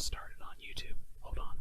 started on YouTube. Hold on.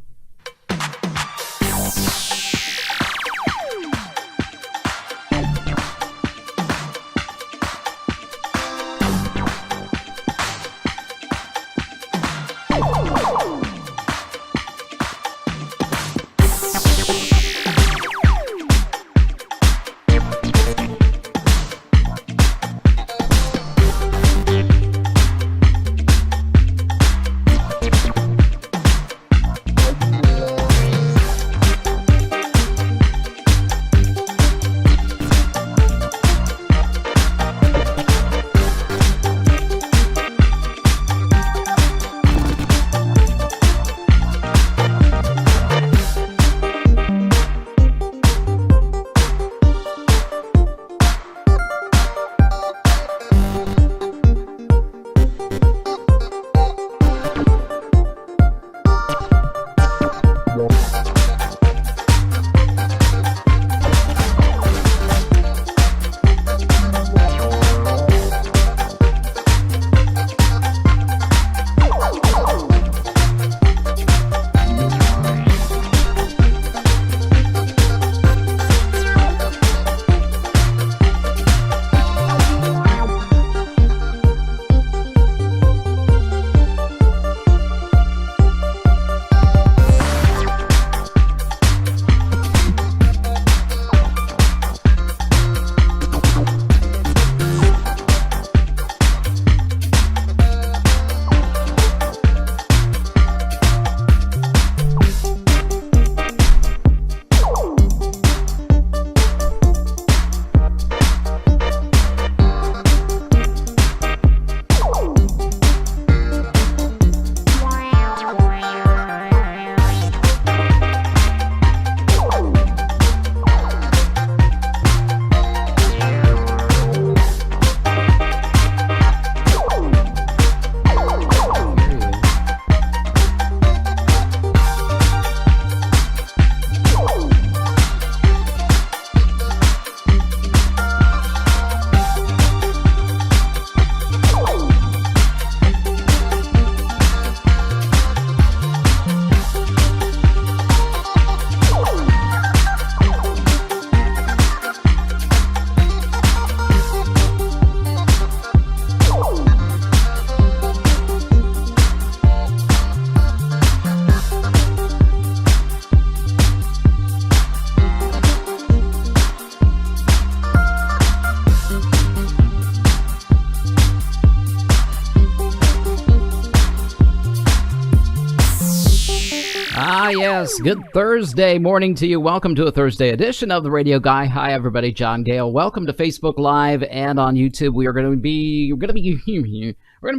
Yes, good Thursday morning to you. Welcome to a Thursday edition of the Radio Guy. Hi, everybody. John Gale. Welcome to Facebook Live and on YouTube. We're going to be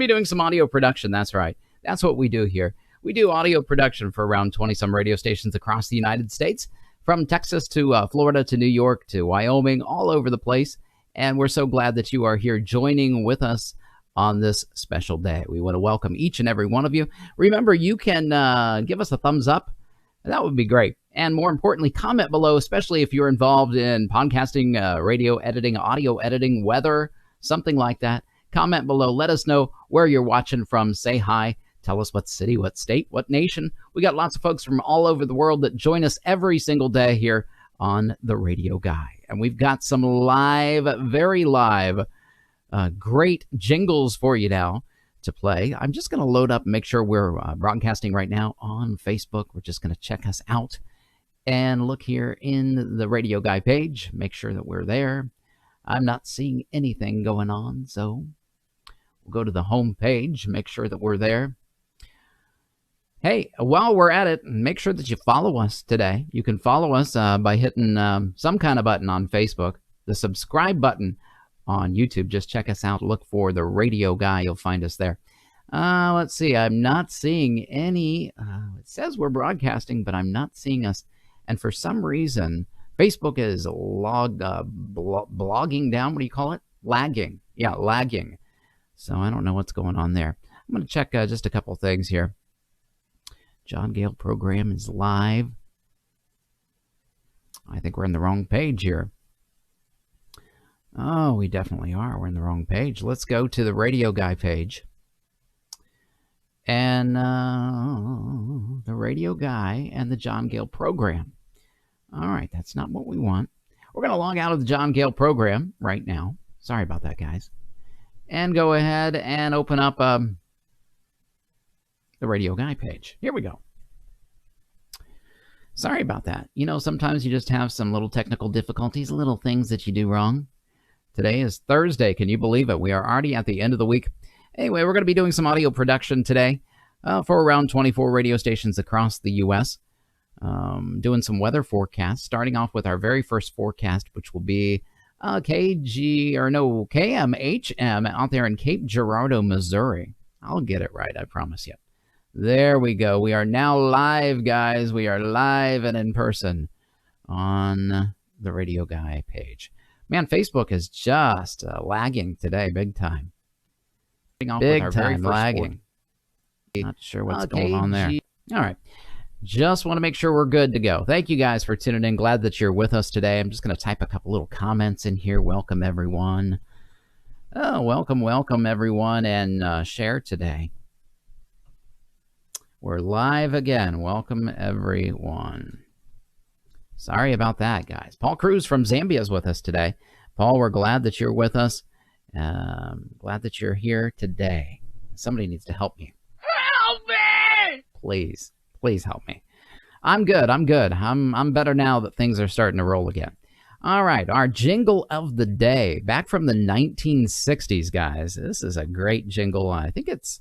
doing some audio production. That's right. That's what we do here. We do audio production for around 20-some radio stations across the United States, from Texas to Florida to New York to Wyoming, all over the place. And we're so glad that you are here joining with us on this special day. We want to welcome each and every one of you. Remember, you can give us a thumbs up. That would be great. And more importantly, comment below, especially if you're involved in podcasting, radio editing, audio editing, weather, something like that. Comment below. Let us know where you're watching from. Say hi. Tell us what city, what state, what nation. We got lots of folks from all over the world that join us every single day here on the Radio Guy. And we've got some live, very live, great jingles for you now to play. I'm just going to load up and make sure we're broadcasting right now on Facebook. We're just going to check us out and look here in the Radio Guy page. Make sure that we're there. I'm not seeing anything going on, so we'll go to the home page, make sure that we're there. Hey, while we're at it, make sure that you follow us today. You can follow us by hitting some kind of button on Facebook, the subscribe button on YouTube. Just check us out. Look for the Radio Guy. You'll find us there. Let's see. I'm not seeing any. It says we're broadcasting, but I'm not seeing us. And for some reason, Facebook is blogging down. What do you call it? Lagging. Yeah, lagging. So I don't know what's going on there. I'm going to check just a couple things here. John Gale program is live. I think we're in the wrong page here. Oh, we definitely are. We're in the wrong page. Let's go to the Radio Guy page. and the radio guy and the John Gale program. All right, that's not what we want. We're going to log out of the John Gale program right now. Sorry about that, guys. And go ahead and open up the radio guy page. Here we go. Sorry about that. You know, sometimes you just have some little technical difficulties, little things that you do wrong. Today is Thursday. Can you believe it? We are already at the end of the week. Anyway, we're going to be doing some audio production today for around 24 radio stations across the U.S. Doing some weather forecasts, starting off with our very first forecast, which will be KMHM out there in Cape Girardeau, Missouri. I'll get it right, I promise you. There we go. We are now live, guys. We are live and in person on the Radio Guy page. Man, Facebook is just lagging today, big time. Big time lagging. Not sure what's going on there. All right. Just want to make sure we're good to go. Thank you guys for tuning in. Glad that you're with us today. I'm just going to type a couple little comments in here. Welcome, everyone. Oh, welcome, everyone, and share today. We're live again. Welcome, everyone. Sorry about that, guys. Paul Cruz from Zambia is with us today. Paul, we're glad that you're with us. Glad that you're here today. Somebody needs to help me. Help me! Please help me. I'm good. I'm better now that things are starting to roll again. All right, our jingle of the day, back from the 1960s, guys. This is a great jingle. I think it's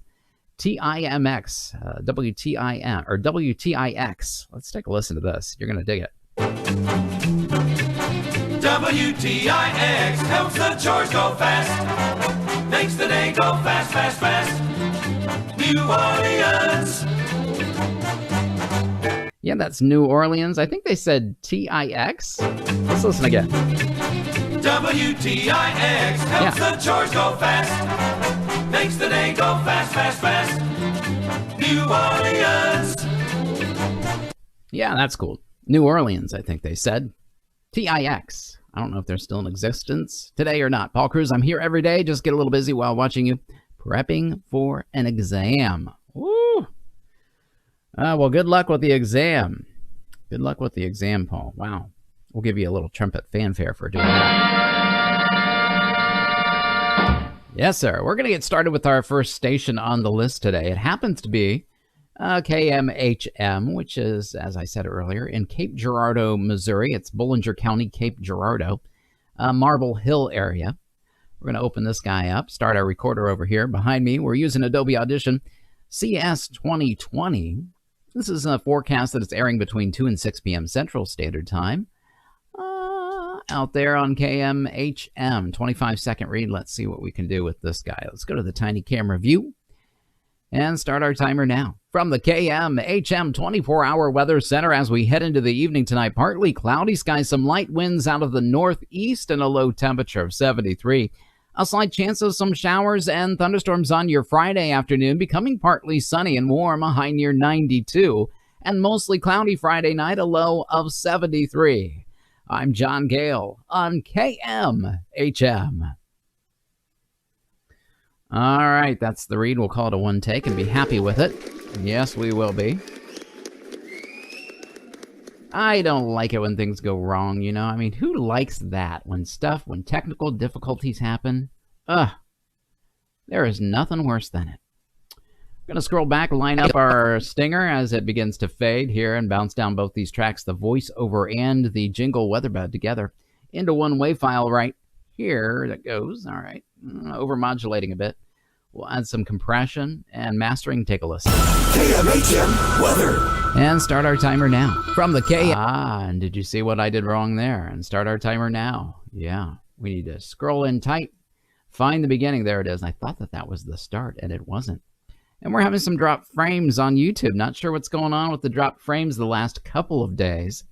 TIMX, WTIM, or WTIX. Let's take a listen to this. You're going to dig it. WTIX helps the chores go fast. Makes the day go fast, fast, fast. New Orleans. Yeah, that's New Orleans. I think they said TIX. Let's listen again. WTIX helps the chores go fast. Makes the day go fast, fast, fast. New Orleans. Yeah, that's cool. New Orleans, I think they said. TIX. I don't know if they're still in existence today or not. Paul Cruz, I'm here every day. Just get a little busy while watching you. Prepping for an exam. Woo! Well, good luck with the exam. Good luck with the exam, Paul. Wow. We'll give you a little trumpet fanfare for doing that. Yes, sir. We're going to get started with our first station on the list today. It happens to be KMHM, which is, as I said earlier, in Cape Girardeau, Missouri. It's Bollinger County, Cape Girardeau, Marble Hill area. We're going to open this guy up, start our recorder over here. Behind me, we're using Adobe Audition CS 2020. This is a forecast that it's airing between 2 and 6 p.m. Central Standard Time. Out there on KMHM, 25-second read. Let's see what we can do with this guy. Let's go to the tiny camera view and start our timer now. From the KMHM 24-hour weather center as we head into the evening tonight, partly cloudy skies, some light winds out of the northeast and a low temperature of 73. A slight chance of some showers and thunderstorms on your Friday afternoon, becoming partly sunny and warm, a high near 92, and mostly cloudy Friday night, a low of 73. I'm John Gale on KMHM. All right, that's the read. We'll call it a one take and be happy with it. Yes, we will be. I don't like it when things go wrong, you know? I mean, who likes that? When technical difficulties happen? There is nothing worse than it. I'm going to scroll back, line up our stinger as it begins to fade here and bounce down both these tracks, the voiceover and the jingle weatherbed together into one WAV file right here that goes. All right, over-modulating a bit. We'll add some compression and mastering. Take a listen. KMHM weather. And start our timer now. From the and did you see what I did wrong there? And start our timer now. Yeah, we need to scroll in tight, find the beginning. There it is. I thought that was the start, and it wasn't. And we're having some drop frames on YouTube. Not sure what's going on with the drop frames the last couple of days.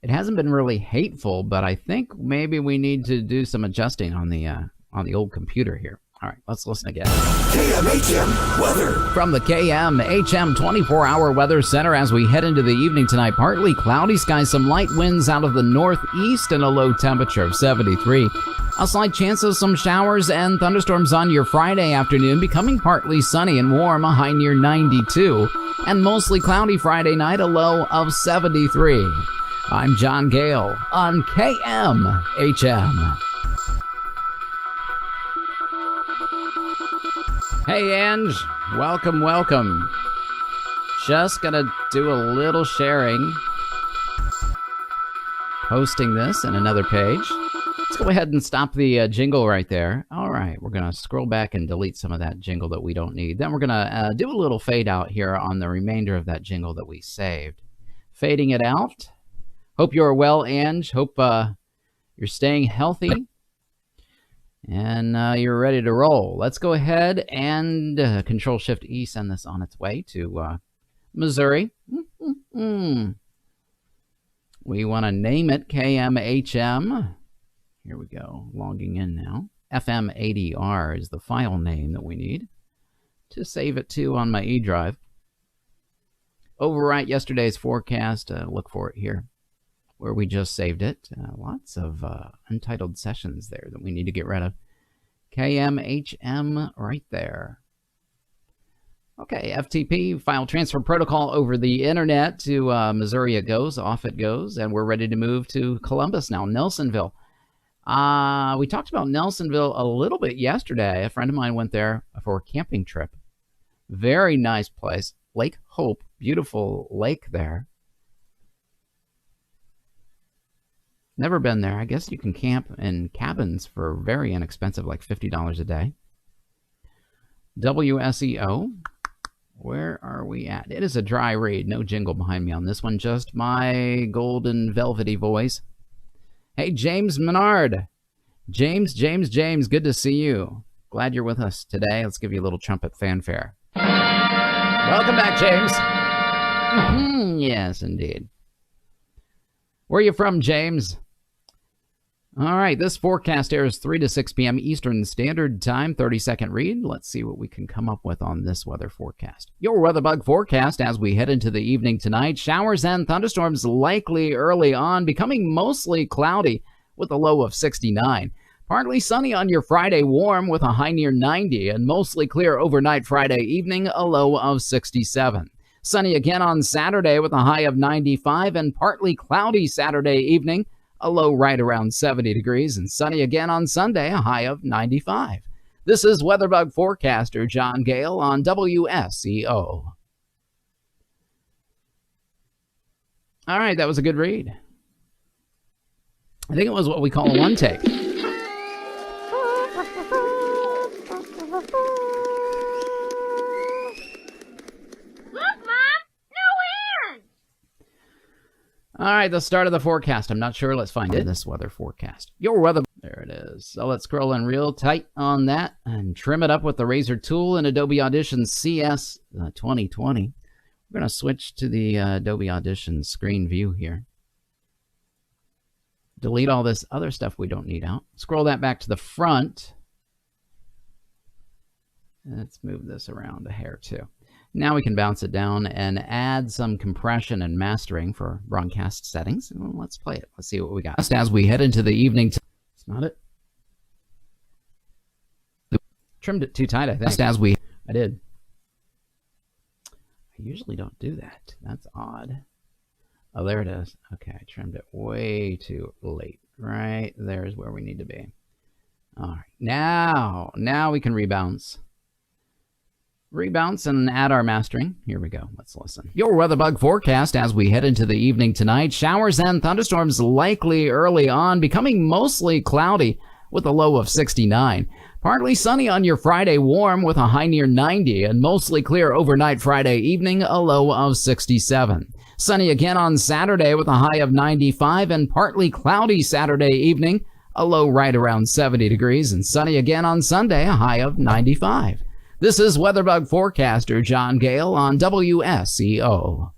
It hasn't been really hateful, but I think maybe we need to do some adjusting on the old computer here. All right, let's listen again. KMHM weather. From the KMHM 24-hour weather center as we head into the evening tonight, partly cloudy skies, some light winds out of the northeast and a low temperature of 73. A slight chance of some showers and thunderstorms on your Friday afternoon, becoming partly sunny and warm, a high near 92, and mostly cloudy Friday night, a low of 73. I'm John Gale on KMHM. Hey, Ange. Welcome, welcome. Just gonna do a little sharing. Posting this in another page. Let's go ahead and stop the jingle right there. All right, we're going to scroll back and delete some of that jingle that we don't need. Then we're going to do a little fade out here on the remainder of that jingle that we saved. Fading it out. Hope you're well, Ange. Hope you're staying healthy. And you're ready to roll. Let's go ahead and Control-Shift-E send this on its way to Missouri. We want to name it KMHM. Here we go, logging in now. FM80R is the file name that we need to save it to on my E drive. Overwrite yesterday's forecast. Look for it here where we just saved it. Lots of untitled sessions there that we need to get rid of. KMHM right there. Okay, FTP, file transfer protocol over the internet to Missouri it goes, off it goes, and we're ready to move to Columbus now, Nelsonville. We talked about Nelsonville a little bit yesterday. A friend of mine went there for a camping trip. Very nice place. Lake Hope, beautiful lake there. Never been there. I guess you can camp in cabins for very inexpensive, like $50 a day. WSEO. Where are we at? It is a dry read. No jingle behind me on this one. Just my golden velvety voice. Hey, James Menard. James, good to see you. Glad you're with us today. Let's give you a little trumpet fanfare. Welcome back, James. Yes, indeed. Where are you from, James? All right, this forecast airs 3 to 6 p.m. Eastern Standard Time, 30-second read. Let's see what we can come up with on this weather forecast. Your WeatherBug forecast as we head into the evening tonight. Showers and thunderstorms likely early on, becoming mostly cloudy with a low of 69. Partly sunny on your Friday, warm with a high near 90, and mostly clear overnight Friday evening, a low of 67. Sunny again on Saturday with a high of 95, and partly cloudy Saturday evening, a low right around 70 degrees, and sunny again on Sunday, a high of 95. This is WeatherBug forecaster John Gale on WSEO. All right, that was a good read. I think it was what we call a one take. All right, the start of the forecast. I'm not sure. Let's find it. This weather forecast. Your weather. There it is. So let's scroll in real tight on that and trim it up with the razor tool in Adobe Audition CS 2020. We're going to switch to the Adobe Audition screen view here. Delete all this other stuff we don't need out. Scroll that back to the front. Let's move this around a hair too. Now we can bounce it down and add some compression and mastering for broadcast settings. Well, let's play it. Let's see what we got. Just as we head into the evening. It's not it. Trimmed it too tight, I think. Just as I did. I usually don't do that. That's odd. Oh, there it is. Okay, I trimmed it way too late. Right there's where we need to be. All right. Now we can rebounce. Rebounce and add our mastering. Here we go. Let's listen. Your WeatherBug forecast as we head into the evening tonight. Showers and thunderstorms likely early on, becoming mostly cloudy with a low of 69. Partly sunny on your Friday, warm with a high near 90, and mostly clear overnight Friday evening, a low of 67. Sunny again on Saturday with a high of 95, and partly cloudy Saturday evening, a low right around 70 degrees, and sunny again on Sunday, a high of 95. This is WeatherBug forecaster John Gale on WSEO.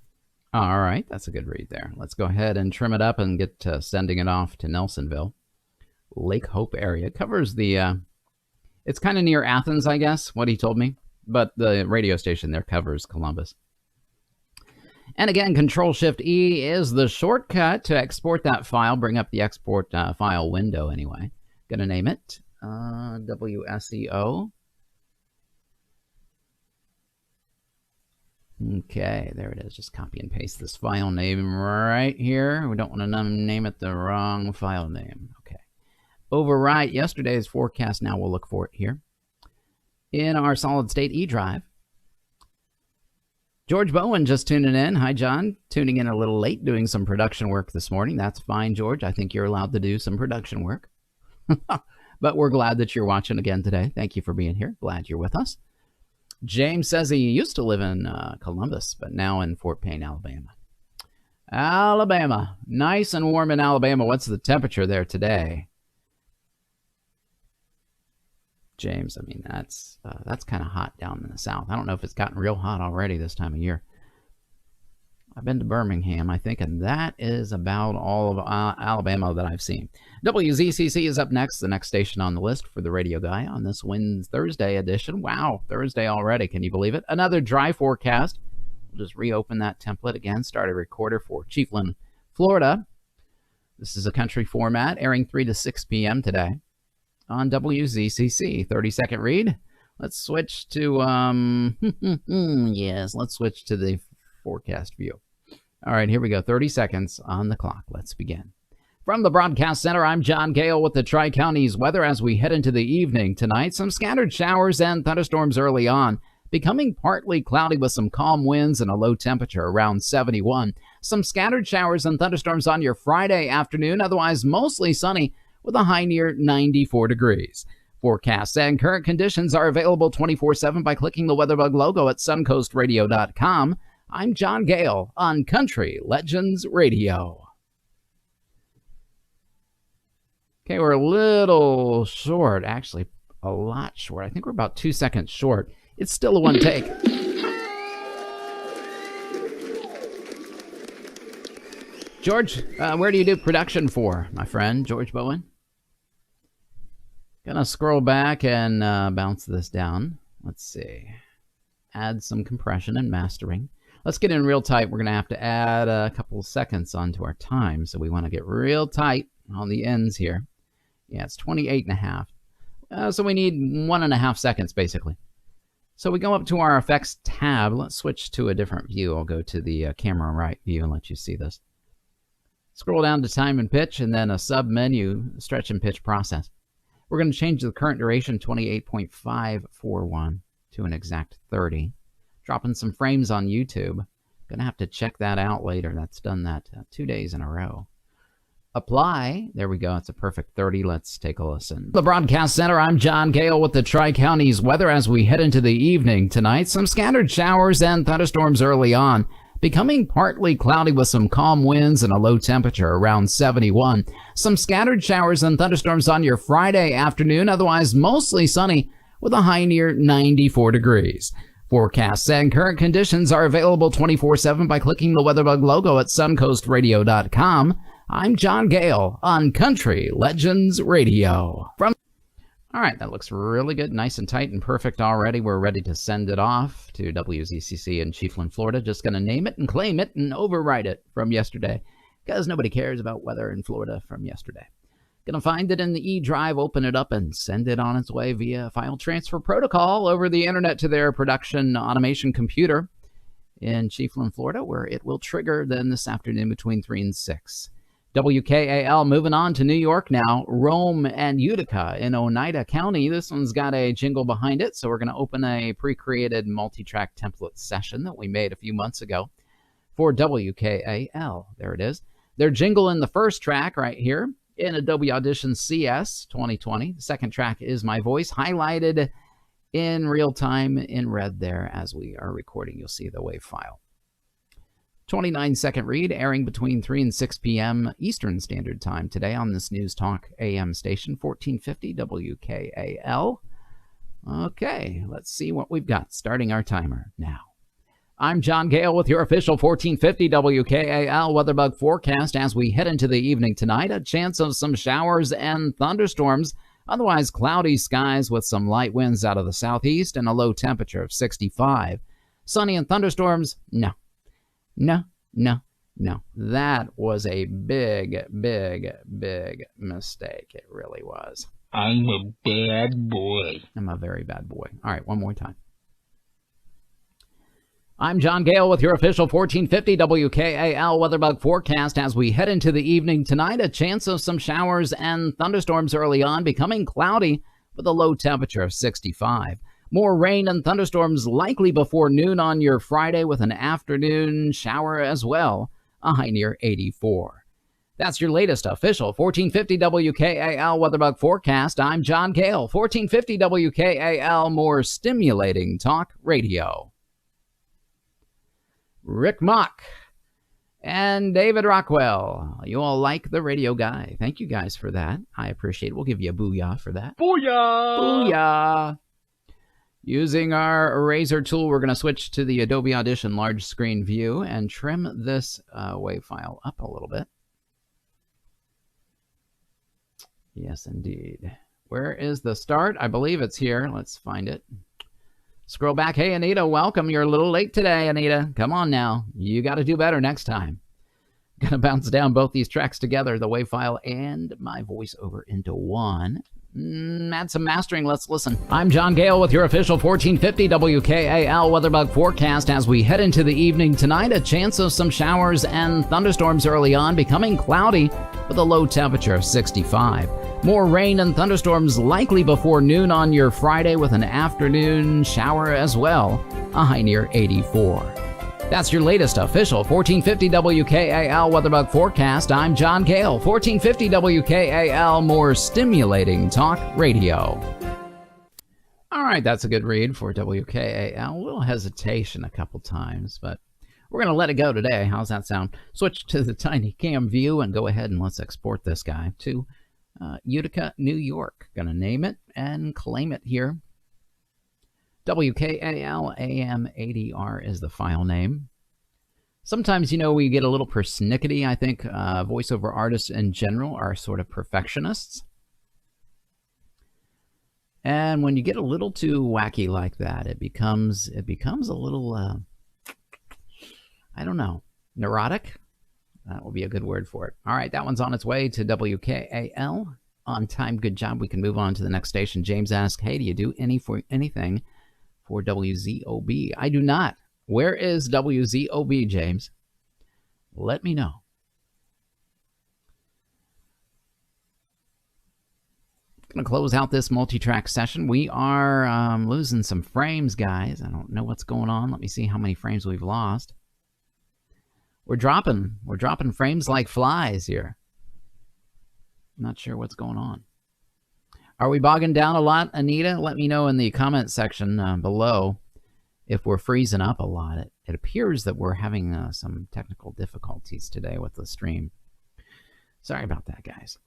All right, that's a good read there. Let's go ahead and trim it up and get to sending it off to Nelsonville. Lake Hope area. Covers the, it's kind of near Athens, I guess, what he told me. But the radio station there covers Columbus. And again, Control-Shift-E is the shortcut to export that file, bring up the export file window anyway. Gonna name it WSEO. Okay, there it is. Just copy and paste this file name right here. We don't want to name it the wrong file name. Okay. Overwrite yesterday's forecast. Now we'll look for it here in our solid state E drive. George Bowen just tuning in. Hi, John. Tuning in a little late, doing some production work this morning. That's fine, George. I think you're allowed to do some production work. But we're glad that you're watching again today. Thank you for being here. Glad you're with us. James says he used to live in Columbus, but now in Fort Payne, Alabama. Alabama. Nice and warm in Alabama. What's the temperature there today? James, I mean, that's kind of hot down in the south. I don't know if it's gotten real hot already this time of year. I've been to Birmingham, I think, and that is about all of Alabama that I've seen. WZCC is up next, the next station on the list for the radio guy on this Thursday edition. Wow, Thursday already. Can you believe it? Another dry forecast. We'll just reopen that template again, start a recorder for Chiefland, Florida. This is a country format, airing 3 to 6 p.m. today on WZCC. 30-second read. Let's switch to, yes, let's switch to the forecast view. All right, here we go. 30 seconds on the clock. Let's begin. From the Broadcast Center, I'm John Gale with the Tri-Counties weather as we head into the evening tonight. Some scattered showers and thunderstorms early on, becoming partly cloudy with some calm winds and a low temperature around 71. Some scattered showers and thunderstorms on your Friday afternoon, otherwise mostly sunny with a high near 94 degrees. Forecasts and current conditions are available 24/7 by clicking the WeatherBug logo at suncoastradio.com. I'm John Gale on Country Legends Radio. Okay, we're a little short, actually a lot short. I think we're about 2 seconds short. It's still a one take. George, where do you do production for, my friend, George Bowen? Gonna scroll back and bounce this down. Let's see. Add some compression and mastering. Let's get in real tight. We're going to have to add a couple seconds onto our time, so we want to get real tight on the ends here. Yeah, it's 28.5. So we need 1.5 seconds, basically. So we go up to our effects tab. Let's switch to a different view. I'll go to the camera right view and let you see this. Scroll down to time and pitch, and then a sub-menu, stretch and pitch process. We're going to change the current duration 28.541 to an exact 30. Dropping some frames on YouTube. Gonna have to check that out later. That's done that 2 days in a row. Apply. There we go. It's a perfect 30. Let's take a listen. The Broadcast Center, I'm John Gale with the Tri-Counties weather as we head into the evening tonight. Some scattered showers and thunderstorms early on, becoming partly cloudy with some calm winds and a low temperature around 71. Some scattered showers and thunderstorms on your Friday afternoon, otherwise mostly sunny with a high near 94 degrees. Forecasts and current conditions are available 24/7 by clicking the WeatherBug logo at suncoastradio.com. I'm John Gale on Country Legends Radio. All right, that looks really good, nice and tight and perfect already. We're ready to send it off to WZCC in Chiefland, Florida. Just going to name it and claim it and overwrite it from yesterday, because nobody cares about weather in Florida from yesterday. Gonna find it in the E drive, open it up, and send it on its way via file transfer protocol over the internet to their production automation computer in Chiefland, Florida, where it will trigger then this afternoon between 3 and 6. WKAL moving on to New York now. Rome and Utica in Oneida County. This one's got a jingle behind it, so we're going to open a pre-created multi-track template session that we made a few months ago for WKAL. There it is. Their jingle in the first track right here in Adobe Audition CS 2020. The second track is my voice, highlighted in real time in red there as we are recording. You'll see the WAV file. 29-second read, airing between 3 and 6 p.m. Eastern Standard Time today on this News Talk AM station, 1450 WKAL. Okay, let's see what we've got. Starting our timer now. I'm John Gale with your official 1450 WKAL WeatherBug forecast as we head into the evening tonight. A chance of some showers and thunderstorms, otherwise cloudy skies with some light winds out of the southeast and a low temperature of 65. Sunny and thunderstorms? No. No, no, no. That was a big, big, big mistake. It really was. I'm a bad boy. I'm a very bad boy. All right, one more time. I'm John Gale with your official 1450 WKAL weatherbug forecast. As we head into the evening tonight, a chance of some showers and thunderstorms early on, becoming cloudy with a low temperature of 65. More rain and thunderstorms likely before noon on your Friday, with an afternoon shower as well, a high near 84. That's your latest official 1450 WKAL weatherbug forecast. I'm John Gale, 1450 WKAL, more stimulating talk radio. Rick Mock and David Rockwell. You all like the radio guy. Thank you guys for that. I appreciate it. We'll give you a booyah for that. Booyah! Booyah! Using our eraser tool, we're going to switch to the Adobe Audition large screen view and trim this WAV file up a little bit. Yes, indeed. Where is the start? I believe it's here. Let's find it. Scroll back. Hey, Anita, welcome. You're a little late today, Anita. Come on now. You got to do better next time. Going to bounce down both these tracks together, the WAV file and my voiceover into one. Add some mastering. Let's listen. I'm John Gale with your official 1450 WKAL weatherbug forecast. As we head into the evening tonight, a chance of some showers and thunderstorms early on, becoming cloudy with a low temperature of 65. More rain and thunderstorms likely before noon on your Friday, with an afternoon shower as well, a high near 84. That's your latest official 1450 WKAL weatherbug forecast. I'm John Gale, 1450 WKAL, more stimulating talk radio. All right, that's a good read for WKAL. A little hesitation a couple times, but we're going to let it go today. How's that sound? Switch to the tiny cam view and go ahead and let's export this guy to Utica, New York. Going to name it and claim it here. WKAL AM 80R is the file name. Sometimes, we get a little persnickety. I think voiceover artists in general are sort of perfectionists. And when you get a little too wacky like that, it becomes a little, I don't know, neurotic. That will be a good word for it. All right, that one's on its way to WKAL. On time, good job. We can move on to the next station. James asks, hey, do you do anything for WZOB? I do not. Where is WZOB, James? Let me know. Going to close out this multi-track session. We are losing some frames, guys. I don't know what's going on. Let me see how many frames we've lost. We're dropping frames like flies here. Not sure what's going on. Are we bogging down a lot, Anita? Let me know in the comment section below if we're freezing up a lot. It appears that we're having some technical difficulties today with the stream. Sorry about that, guys.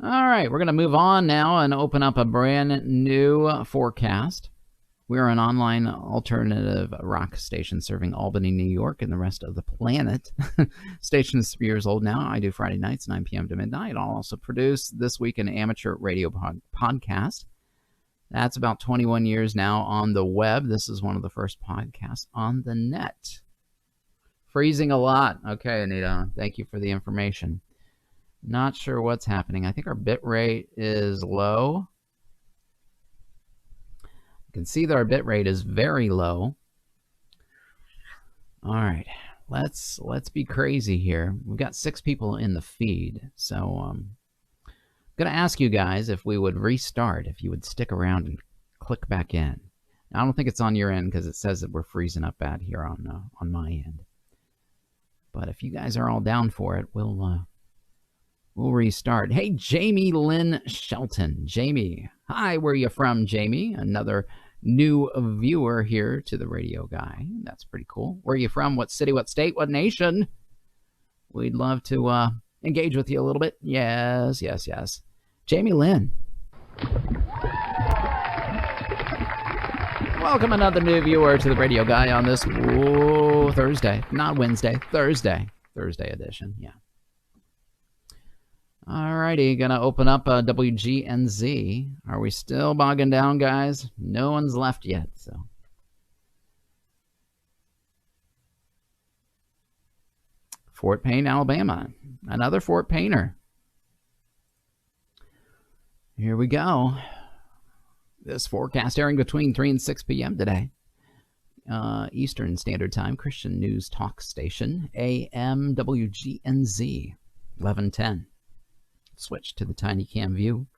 All right, we're going to move on now and open up a brand new forecast. We're an online alternative rock station serving Albany, New York, and the rest of the planet. Station is 3 years old now. I do Friday nights, 9 p.m. to midnight. I'll also produce This Week an Amateur Radio podcast. That's about 21 years now on the web. This is one of the first podcasts on the net. Freezing a lot. Okay, Anita, thank you for the information. Not sure what's happening. I think our bit rate is low. You can see that our bit rate is very low. All right, let's be crazy here. We've got 6 people in the feed, so I'm going to ask you guys if we would restart, if you would stick around and click back in. Now, I don't think it's on your end because it says that we're freezing up bad here on my end. But if you guys are all down for it, we'll restart. Hey, Jamie Lynn Shelton. Jamie, hi, where you from, Jamie? Another new viewer here to the radio guy. That's pretty cool. Where are you from? What city, what state, what nation? We'd love to engage with you a little bit. Yes. Jamie Lynn. Welcome another new viewer to the radio guy on this Thursday. Not Wednesday. Thursday edition. Yeah. Alrighty, gonna open up WGNZ. Are we still bogging down, guys? No one's left yet, so. Fort Payne, Alabama. Another Fort Payner. Here we go. This forecast airing between 3 and 6 p.m. today. Eastern Standard Time, Christian News Talk Station, AM WGNZ, 1110. Switch to the tiny cam view.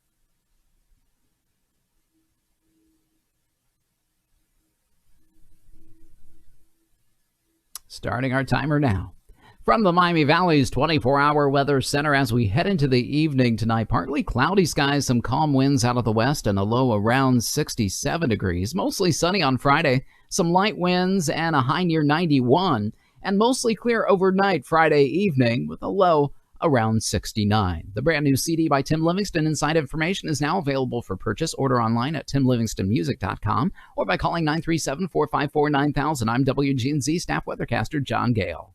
Starting our timer now. From the Miami Valley's 24-hour weather center as we head into the evening tonight, partly cloudy skies, some calm winds out of the west, and a low around 67 degrees. Mostly sunny on Friday, some light winds and a high near 91, and mostly clear overnight Friday evening with a low around 69. The brand new CD by Tim Livingston, Inside Information, is now available for purchase. Order online at timlivingstonmusic.com or by calling 937-454-9000. I'm WGNZ staff weathercaster John Gale.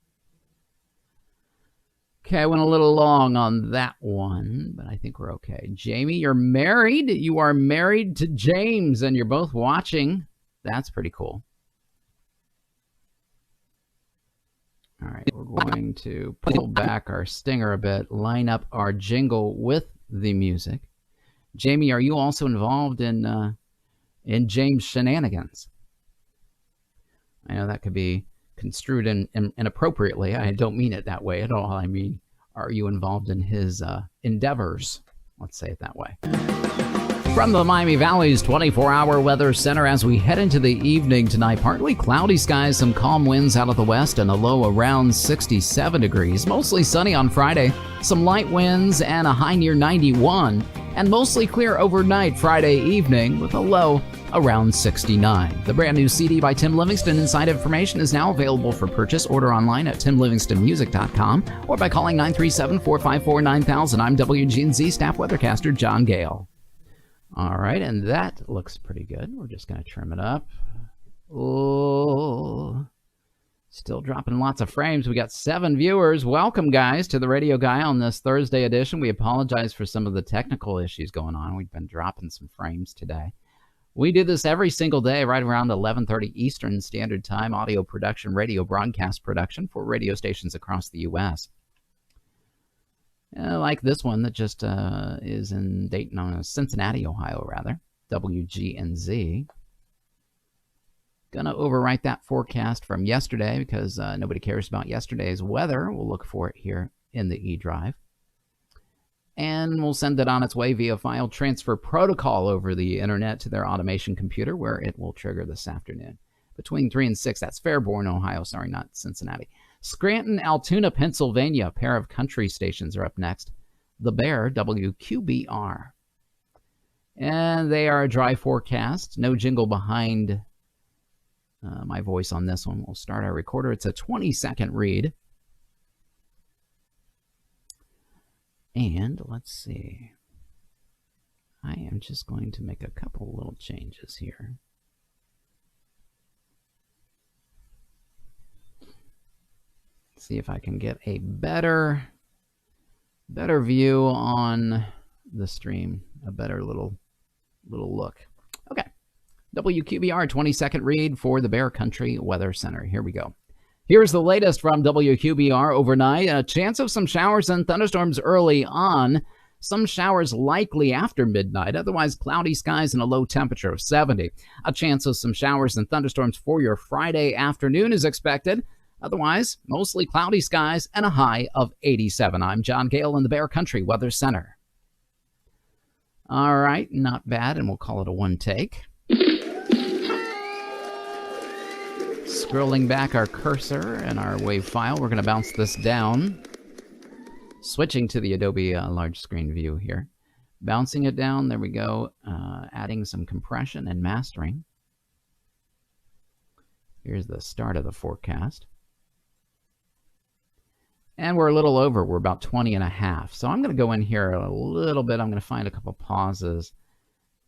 Okay, I went a little long on that one, but I think we're okay. Jamie, you're married. You are married to James, and you're both watching. That's pretty cool. All right, we're going to pull back our stinger a bit, line up our jingle with the music. Jamie, are you also involved in James' shenanigans? I know that could be construed inappropriately. I don't mean it that way at all. I mean, are you involved in his endeavors? Let's say it that way. From the Miami Valley's 24-hour weather center as we head into the evening tonight, partly cloudy skies, some calm winds out of the west, and a low around 67 degrees. Mostly sunny on Friday, some light winds and a high near 91, and mostly clear overnight Friday evening with a low around 69. The brand new CD by Tim Livingston, Inside Information, is now available for purchase. Order online at timlivingstonmusic.com or by calling 937-454-9000. I'm WGNZ staff weathercaster John Gale. All right, and that looks pretty good. We're just going to trim it up. Oh, still dropping lots of frames. We got 7 viewers. Welcome, guys, to the Radio Guy on this Thursday edition. We apologize for some of the technical issues going on. We've been dropping some frames today. We do this every single day right around 11:30 Eastern Standard Time, audio production, radio broadcast production for radio stations across the U.S. Like this one that just is in Dayton, Cincinnati, Ohio, rather, WGNZ. Gonna overwrite that forecast from yesterday because nobody cares about yesterday's weather. We'll look for it here in the E-Drive. And we'll send it on its way via file transfer protocol over the internet to their automation computer, where it will trigger this afternoon. Between 3 and 6, that's Fairborn, Ohio. Sorry, not Cincinnati. Scranton, Altoona, Pennsylvania. A pair of country stations are up next. The Bear, WQBR. And they are a dry forecast. No jingle behind my voice on this one. We'll start our recorder. It's a 20-second read. And let's see. I am just going to make a couple little changes here. See if I can get a better view on the stream, a better little look. Okay, WQBR 20-second read for the Bear Country Weather Center. Here we go. Here's the latest from WQBR overnight. A chance of some showers and thunderstorms early on. Some showers likely after midnight. Otherwise, cloudy skies and a low temperature of 70. A chance of some showers and thunderstorms for your Friday afternoon is expected. Otherwise, mostly cloudy skies and a high of 87. I'm John Gale in the Bear Country Weather Center. All right, not bad, and we'll call it a one take. Scrolling back our cursor and our wave file, we're going to bounce this down. Switching to the Adobe large screen view here. Bouncing it down, there we go. Adding some compression and mastering. Here's the start of the forecast. And we're a little over. We're about 20 and a half. So I'm going to go in here a little bit. I'm going to find a couple pauses,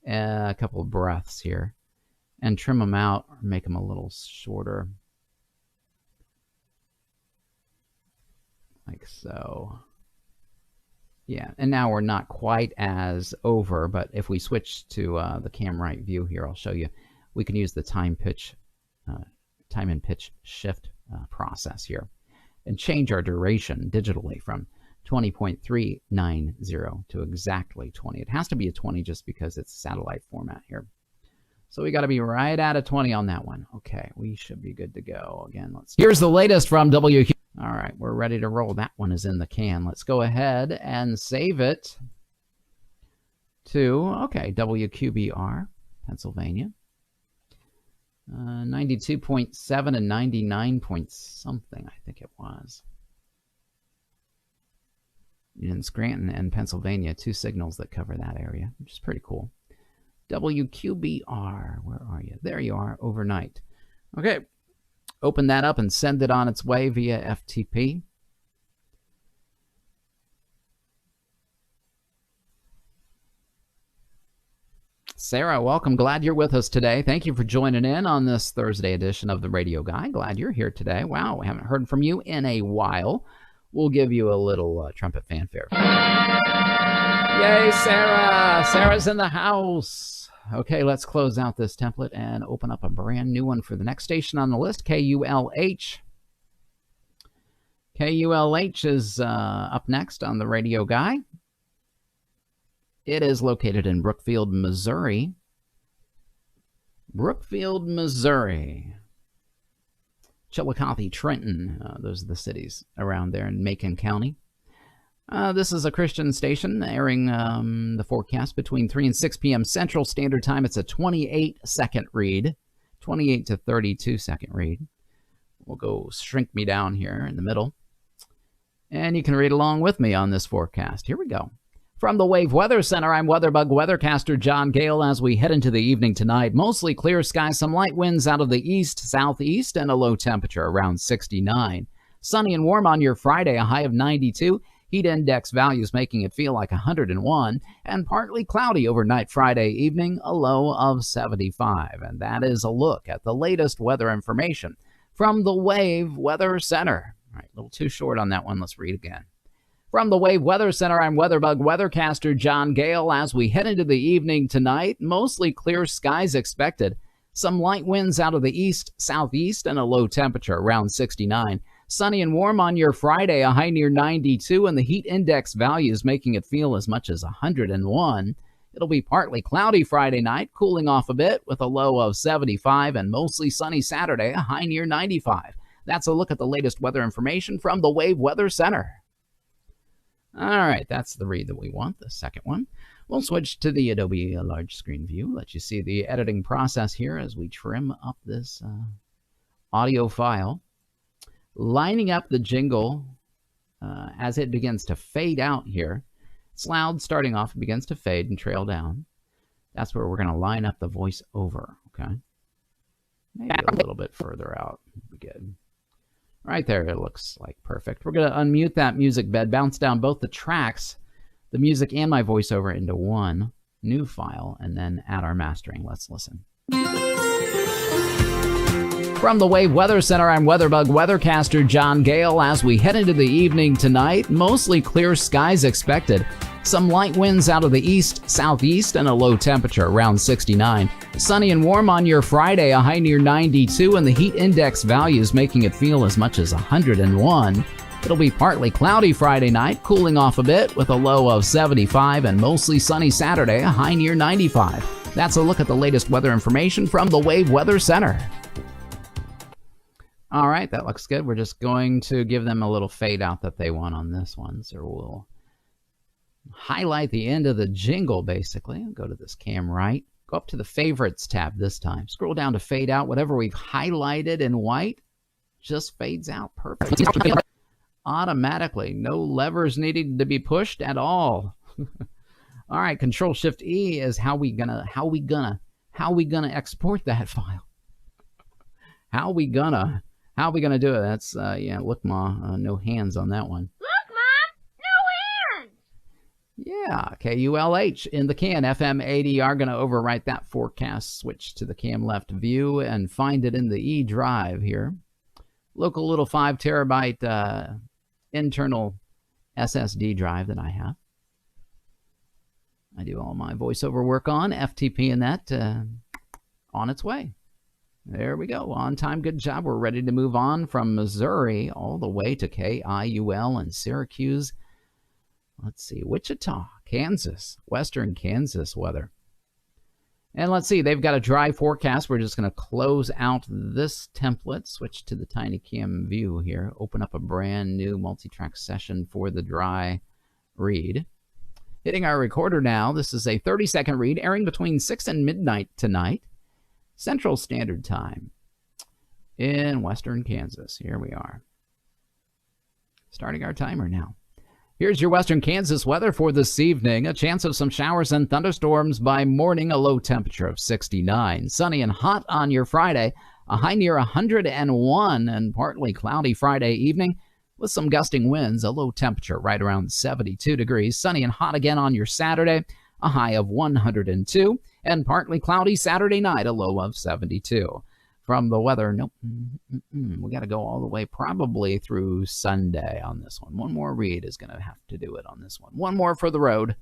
a couple of breaths here, and trim them out or make them a little shorter. Like so. Yeah, and now we're not quite as over, but if we switch to the cam right view here, I'll show you. We can use the time and pitch shift process here and change our duration digitally from 20.390 to exactly 20. It has to be a 20 just because it's satellite format here. So we got to be right at a 20 on that one. Okay, we should be good to go. Again, here's the latest from WQ. All right, we're ready to roll. That one is in the can. Let's go ahead and save it to, okay, WQBR, Pennsylvania. 92.7 and 99 point something, I think it was. In Scranton and Pennsylvania, 2 signals that cover that area, which is pretty cool. WQBR, where are you? There you are, overnight. Okay, open that up and send it on its way via FTP. Sarah, welcome. Glad you're with us today. Thank you for joining in on this Thursday edition of the Radio Guy. Glad you're here today. Wow, we haven't heard from you in a while. We'll give you a little trumpet fanfare. Yay, Sarah! Sarah's in the house. Okay, let's close out this template and open up a brand new one for the next station on the list, KULH. KULH is up next on the Radio Guy. It is located in Brookfield, Missouri. Brookfield, Missouri. Chillicothe, Trenton, those are the cities around there in Macon County. This is a Christian station airing the forecast between 3 and 6 p.m. Central Standard Time. It's a 28-second read, 28 to 32-second read. We'll go shrink me down here in the middle. And you can read along with me on this forecast. Here we go. From the Wave Weather Center, I'm WeatherBug weathercaster John Gale. As we head into the evening tonight, mostly clear skies, some light winds out of the east, southeast, and a low temperature around 69. Sunny and warm on your Friday, a high of 92. Heat index values making it feel like 101. And partly cloudy overnight Friday evening, a low of 75. And that is a look at the latest weather information from the Wave Weather Center. All right, a little too short on that one. Let's read again. From the Wave Weather Center, I'm WeatherBug weathercaster John Gale. As we head into the evening tonight, mostly clear skies expected. Some light winds out of the east, southeast, and a low temperature around 69. Sunny and warm on your Friday, a high near 92, and the heat index values making it feel as much as 101. It'll be partly cloudy Friday night, cooling off a bit with a low of 75, and mostly sunny Saturday, a high near 95. That's a look at the latest weather information from the Wave Weather Center. All right, that's the read that we want, the second one. We'll switch to the Adobe large screen view, let you see the editing process here as we trim up this audio file. Lining up the jingle as it begins to fade out here. It's loud starting off, it begins to fade and trail down. That's where we're going to line up the voiceover, okay? Maybe a little bit further out would be good. Right there, it looks like perfect. We're going to unmute that music bed, bounce down both the tracks, the music and my voiceover into one new file, and then add our mastering. Let's listen. From the Wave Weather Center, I'm WeatherBug weathercaster John Gale. As we head into the evening tonight, mostly clear skies expected. Some light winds out of the east, southeast, and a low temperature around 69. Sunny and warm on your Friday, a high near 92, and the heat index values making it feel as much as 101. It'll be partly cloudy Friday night, cooling off a bit with a low of 75, and mostly sunny Saturday, a high near 95. That's a look at the latest weather information from the Wave Weather Center. All right, that looks good. We're just going to give them a little fade out that they want on this one, so we'll highlight the end of the jingle, basically. I'll go to this cam right. Go up to the Favorites tab this time. Scroll down to Fade Out. Whatever we've highlighted in white just fades out perfect. Automatically. No levers needed to be pushed at all. All right, Control-Shift-E is how we gonna export that file. How we gonna do it? That's, yeah, look, Ma, no hands on that one. Yeah, KULH in the can, FM 80 are going to overwrite that forecast, switch to the cam left view, and find it in the E drive here. Local little 5 terabyte internal SSD drive that I have. I do all my voiceover work on, FTP and that on its way. There we go, on time, good job. We're ready to move on from Missouri all the way to KIUL in Syracuse, Let's see, Wichita, Kansas, western Kansas weather. And let's see, they've got a dry forecast. We're just going to close out this template, switch to the tiny cam view here, open up a brand new multi-track session for the dry read. Hitting our recorder now. This is a 30-second read airing between 6 and midnight tonight, Central Standard Time in western Kansas. Here we are. Starting our timer now. Here's your western Kansas weather for this evening. A chance of some showers and thunderstorms by morning, a low temperature of 69. Sunny and hot on your Friday, a high near 101, and partly cloudy Friday evening with some gusting winds, a low temperature right around 72 degrees. Sunny and hot again on your Saturday, a high of 102, and partly cloudy Saturday night, a low of 72. From the weather, nope, we got to go all the way probably through Sunday on this one. One more read is going to have to do it on this one. One more for the road.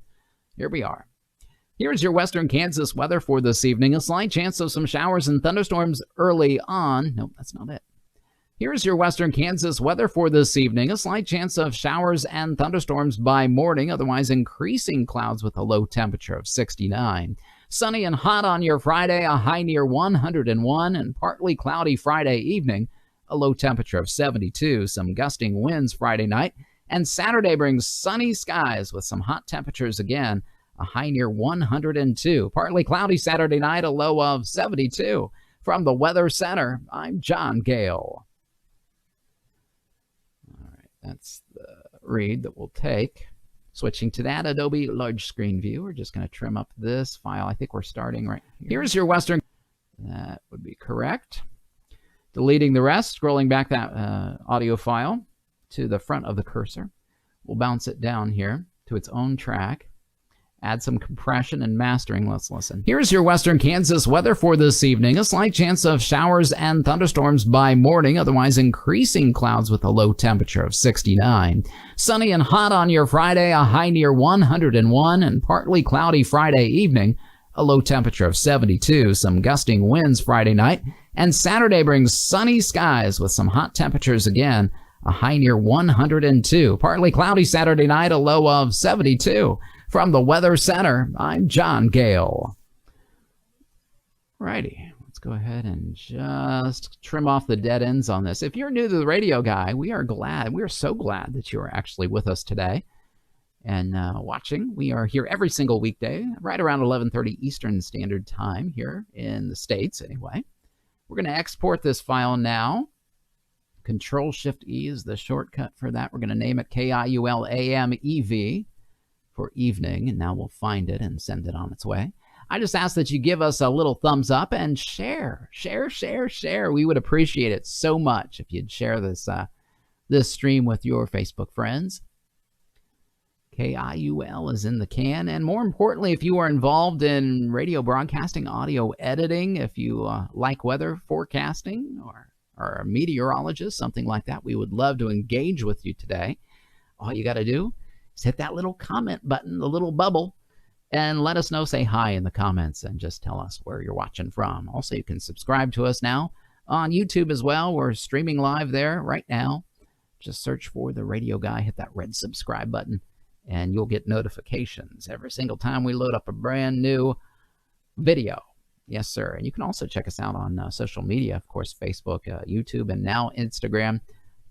Here we are. Here's your western Kansas weather for this evening. A slight chance of some showers and thunderstorms early on. Nope, that's not it. Here's your western Kansas weather for this evening. A slight chance of showers and thunderstorms by morning, otherwise increasing clouds with a low temperature of 69. Sunny and hot on your Friday, a high near 101, and partly cloudy Friday evening, a low temperature of 72. Some gusting winds Friday night, and Saturday brings sunny skies with some hot temperatures again, a high near 102. Partly cloudy Saturday night, a low of 72. From the Weather Center, I'm John Gale. All right, that's the read that we'll take. Switching to that Adobe large screen view, we're just going to trim up this file. I think we're starting right here. Here's your western. That would be correct. Deleting the rest, scrolling back that audio file to the front of the cursor. We'll bounce it down here to its own track. Add some compression and mastering. Let's listen. Here's your western Kansas weather for this evening. A slight chance of showers and thunderstorms by morning, otherwise increasing clouds with a low temperature of 69. Sunny and hot on your Friday, a high near 101, and partly cloudy Friday evening, a low temperature of 72. Some gusting winds Friday night, and Saturday brings sunny skies with some hot temperatures again, a high near 102. Partly cloudy Saturday night, a low of 72. From the Weather Center, I'm John Gale. Righty, let's go ahead and just trim off the dead ends on this. If you're new to the Radio Guy, we are so glad that you are actually with us today and watching. We are here every single weekday, right around 11:30 Eastern Standard Time here in the States anyway. We're going to export this file now. Control-Shift-E is the shortcut for that. We're going to name it KIULAMEV. For evening, and now we'll find it and send it on its way. I just ask that you give us a little thumbs up and share. We would appreciate it so much if you'd share this this stream with your Facebook friends. KIUL is in the can, and more importantly, if you are involved in radio broadcasting, audio editing, if you like weather forecasting or are a meteorologist, something like that, we would love to engage with you today. All you got to do, hit that little comment button, the little bubble, and let us know. Say hi in the comments and just tell us where you're watching from. Also, you can subscribe to us now on YouTube as well. We're streaming live there right now. Just search for the Radio Guy, hit that red subscribe button, and you'll get notifications every single time we load up a brand new video. Yes, sir. And you can also check us out on social media, of course, Facebook, YouTube, and now Instagram.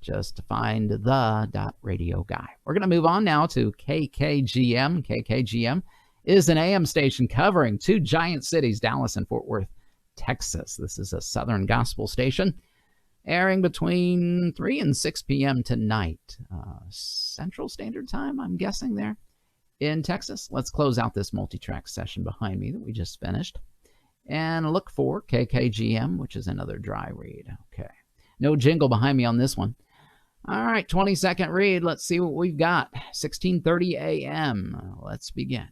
Just find the Radio Guy. We're going to move on now to KKGM. KKGM is an AM station covering two giant cities, Dallas and Fort Worth, Texas. This is a Southern gospel station airing between 3 and 6 p.m. tonight. Central Standard Time, I'm guessing, there in Texas. Let's close out this multi-track session behind me that we just finished and look for KKGM, which is another dry read. Okay. No jingle behind me on this one. All right, 20-second read. Let's see what we've got. 16:30 a.m. Let's begin.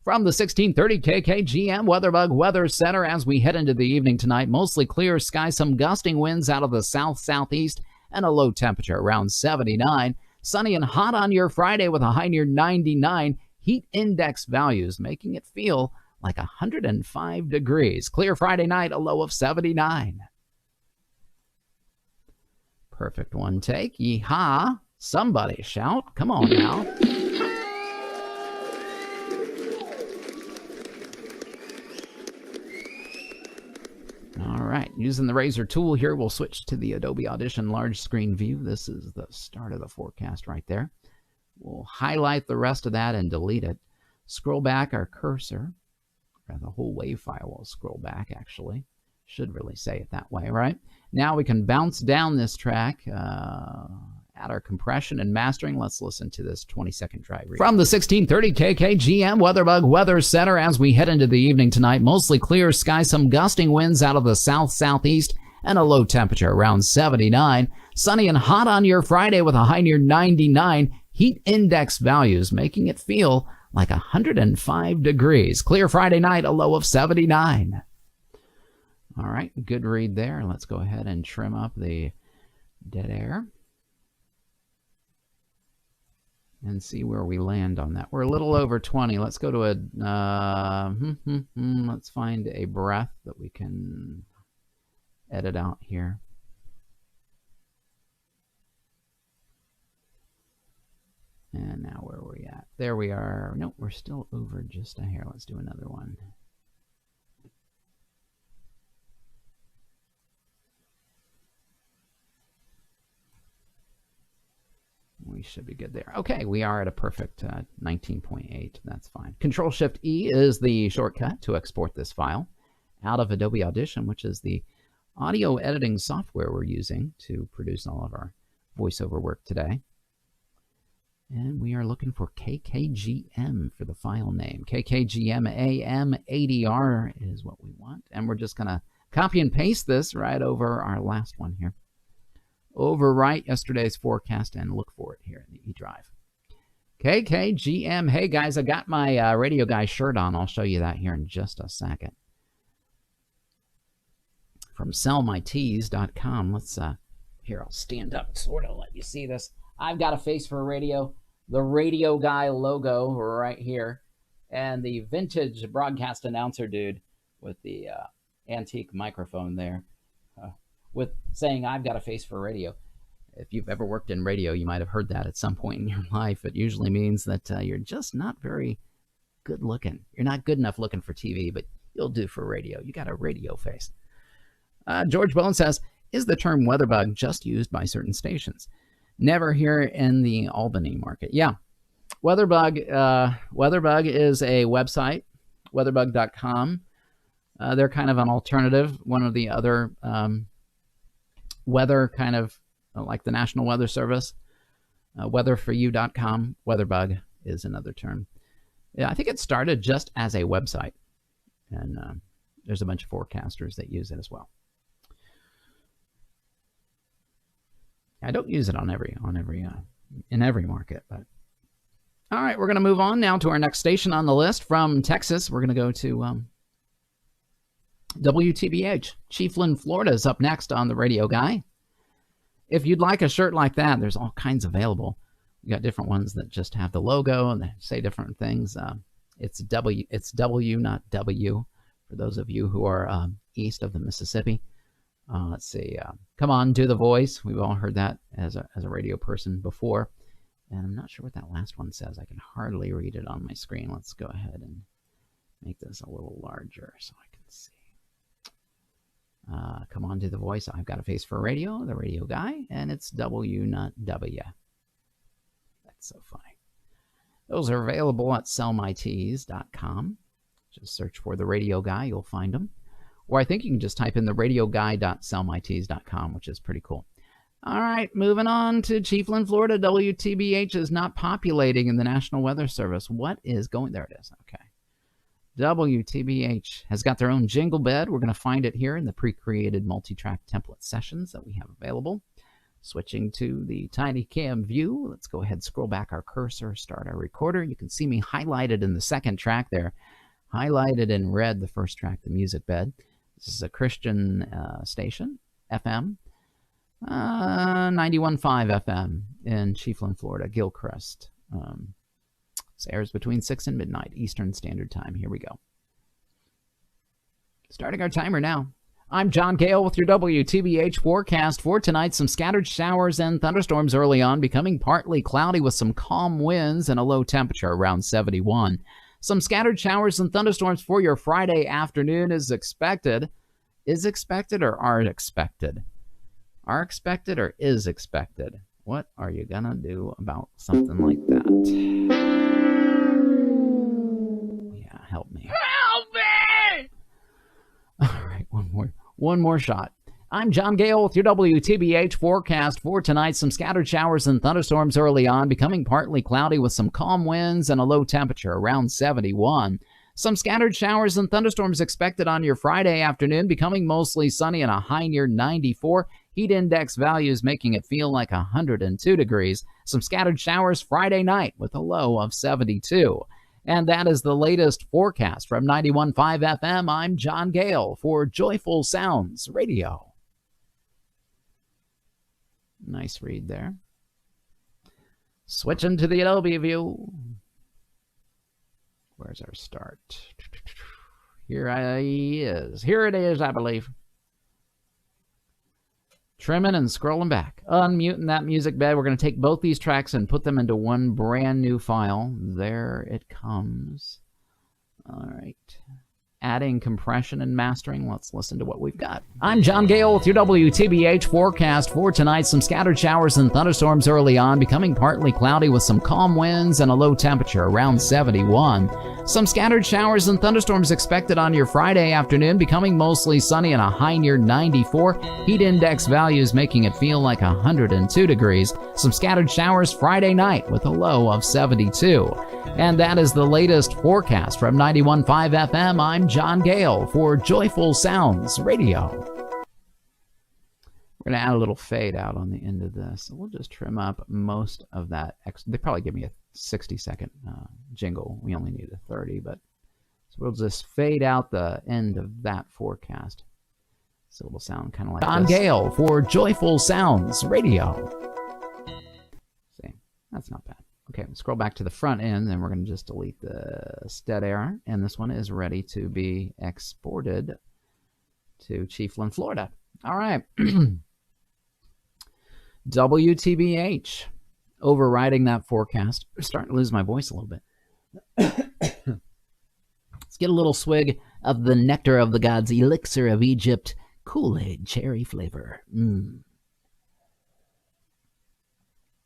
From the 1630 KKGM WeatherBug Weather Center, as we head into the evening tonight, mostly clear skies, some gusting winds out of the south-southeast, and a low temperature around 79. Sunny and hot on your Friday with a high near 99. Heat index values making it feel like 105 degrees. Clear Friday night, a low of 79. Perfect one take. Yeehaw. Somebody shout. Come on now. right, using the razor tool here, we'll switch to the Adobe Audition large screen view. This is the start of the forecast right there. We'll highlight the rest of that and delete it. Scroll back our cursor. The whole wave file will scroll back, actually. Should really say it that way, right? Now we can bounce down this track, add our compression and mastering. Let's listen to this 20-second dry read. From the 1630 KKGM WeatherBug Weather Center, as we head into the evening tonight, mostly clear skies, some gusting winds out of the south-southeast, and a low temperature around 79. Sunny and hot on your Friday with a high near 99. Heat index values making it feel like 105 degrees. Clear Friday night, a low of 79. All right, good read there. Let's go ahead and trim up the dead air and see where we land on that. We're a little over 20. Let's go to a, let's find a breath that we can edit out here. And now where are we at? There we are. Nope, we're still over just a hair. Let's do another one. We should be good there. Okay, we are at a perfect 19.8. That's fine. Control-Shift-E is the shortcut to export this file out of Adobe Audition, which is the audio editing software we're using to produce all of our voiceover work today. And we are looking for KKGM for the file name. KKGM-AM-80R is what we want. And we're just going to copy and paste this right over our last one here. Overwrite yesterday's forecast and look for it here in the eDrive. KKGM. Hey, guys, I got my Radio Guy shirt on. I'll show you that here in just a second. From sellmytees.com. Let's, here, I'll stand up sort of let you see this. I've got a face for radio. The Radio Guy logo right here, and the vintage broadcast announcer dude with the antique microphone there, with saying, I've got a face for radio. If you've ever worked in radio, you might have heard that at some point in your life. It usually means that you're just not very good looking. You're not good enough looking for TV, but you'll do for radio. You got a radio face. George Bone says, is the term WeatherBug just used by certain stations? Never here in the Albany market. Yeah, WeatherBug is a website, weatherbug.com. They're kind of an alternative, one of the other weather kind of like the National Weather Service. Weatherforyou.com. WeatherBug is another term. Yeah, I think it started just as a website, and there's a bunch of forecasters that use it as well. I don't use it in every market, but all right, we're going to move on now to our next station on the list. From Texas, we're going to go to WTBH. Chiefland, Florida is up next on the Radio Guy. If you'd like a shirt like that, there's all kinds available. We got different ones that just have the logo and they say different things. It's W, not W, for those of you who are east of the Mississippi. Let's see. Come on, do the voice. We've all heard that as a radio person before. And I'm not sure what that last one says. I can hardly read it on my screen. Let's go ahead and make this a little larger so I can see. Come on, do the voice. I've got a face for radio, the Radio Guy, and it's W, not W. That's so funny. Those are available at sellmytees.com. Just search for the Radio Guy. You'll find them. Or I think you can just type in the radioguy.sellmytees.com, which is pretty cool. All right, moving on to Chiefland, Florida. WTBH is not populating in the National Weather Service. What is going... There it is. Okay. WTBH has got their own jingle bed. We're going to find it here in the pre-created multi-track template sessions that we have available. Switching to the tiny cam view, let's go ahead and scroll back our cursor, start our recorder. You can see me highlighted in the second track there. Highlighted in red, the first track, the music bed. This is a Christian station, FM, 91.5 FM in Chiefland, Florida, Gilchrist. This airs between 6 and midnight Eastern Standard Time. Here we go. Starting our timer now. I'm John Gale with your WTBH forecast for tonight. Some scattered showers and thunderstorms early on, becoming partly cloudy with some calm winds and a low temperature around 71. Some scattered showers and thunderstorms for your Friday afternoon is expected. Is expected or are expected? Are expected or is expected? What are you gonna do about something like that? Yeah, help me. Help me! All right, one more shot. I'm John Gale with your WTBH forecast for tonight. Some scattered showers and thunderstorms early on, becoming partly cloudy with some calm winds and a low temperature around 71. Some scattered showers and thunderstorms expected on your Friday afternoon, becoming mostly sunny and a high near 94. Heat index values making it feel like 102 degrees. Some scattered showers Friday night with a low of 72. And that is the latest forecast from 91.5 FM. I'm John Gale for Joyful Sounds Radio. Nice read there. Switching to the Adobe view. Where's our start? Here it is, I believe. Trimming and scrolling back. Unmuting that music bed. We're going to take both these tracks and put them into one brand new file. There it comes. All right. Adding compression and mastering. Let's listen to what we've got. I'm John Gale with your WTBH forecast for tonight. Some scattered showers and thunderstorms early on, becoming partly cloudy with some calm winds and a low temperature around 71. Some scattered showers and thunderstorms expected on your Friday afternoon, becoming mostly sunny and a high near 94. Heat index values making it feel like 102 degrees. Some scattered showers Friday night with a low of 72. And that is the latest forecast from 91.5 FM. I'm John Gale for Joyful Sounds Radio. We're going to add a little fade out on the end of this. So we'll just trim up most of that. They probably give me a 60-second jingle. We only need a 30, but so we'll just fade out the end of that forecast. So it'll sound kind of like John Gale for Joyful Sounds Radio. See, that's not bad. Okay, scroll back to the front end, then we're going to just delete the stead error, and this one is ready to be exported to Chiefland, Florida. All right. WTBH, overriding that forecast. I'm starting to lose my voice a little bit. Let's get a little swig of the nectar of the gods, elixir of Egypt, Kool-Aid cherry flavor.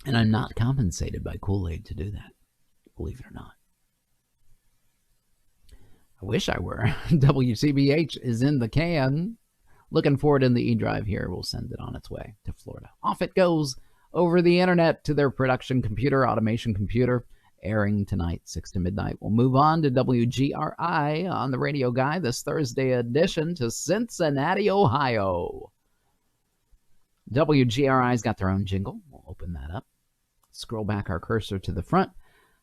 And I'm not compensated by Kool-Aid to do that, believe it or not. I wish I were. WCBH is in the can. Looking for it in the E-Drive here. We'll send it on its way to Florida. Off it goes over the internet to their production computer, automation computer, airing tonight, 6 to midnight. We'll move on to WGRI on the Radio Guy, this Thursday edition to Cincinnati, Ohio. WGRI's got their own jingle. We'll open that up. Scroll back our cursor to the front.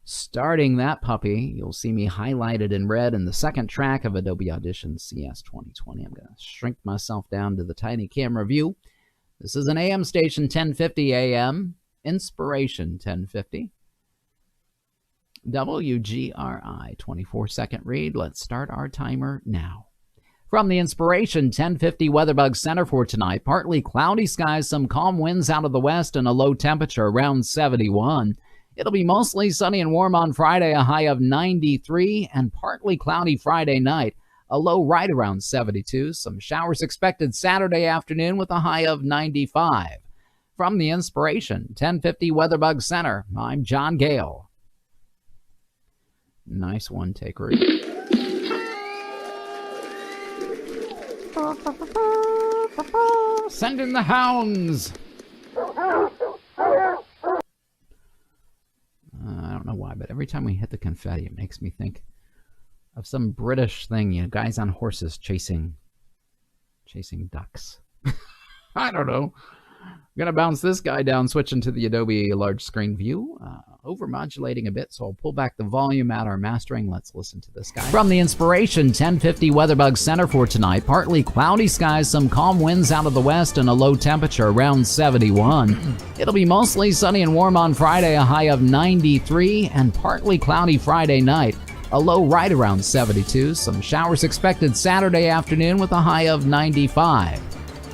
Starting that puppy, you'll see me highlighted in red in the second track of Adobe Audition CS 2020. I'm going to shrink myself down to the tiny camera view. This is an AM station, 1050 AM, Inspiration 1050. WGRI, 24-second read. Let's start our timer now. From the Inspiration 1050 Weatherbug Center for tonight, partly cloudy skies, some calm winds out of the west, and a low temperature around 71. It'll be mostly sunny and warm on Friday, a high of 93, and partly cloudy Friday night, a low right around 72. Some showers expected Saturday afternoon with a high of 95. From the Inspiration 1050 Weatherbug Center, I'm John Gale. Nice one-take read. Send in the hounds. I don't know why, but every time we hit the confetti, it makes me think of some British thing, you know, guys on horses chasing ducks. I don't know. I'm going to bounce this guy down, switching to the Adobe large screen view, over-modulating a bit, so I'll pull back the volume at our mastering. Let's listen to this guy. From the Inspiration 1050 Weatherbug Center for tonight, partly cloudy skies, some calm winds out of the west, and a low temperature around 71. It'll be mostly sunny and warm on Friday, a high of 93, and partly cloudy Friday night, a low right around 72. Some showers expected Saturday afternoon with a high of 95.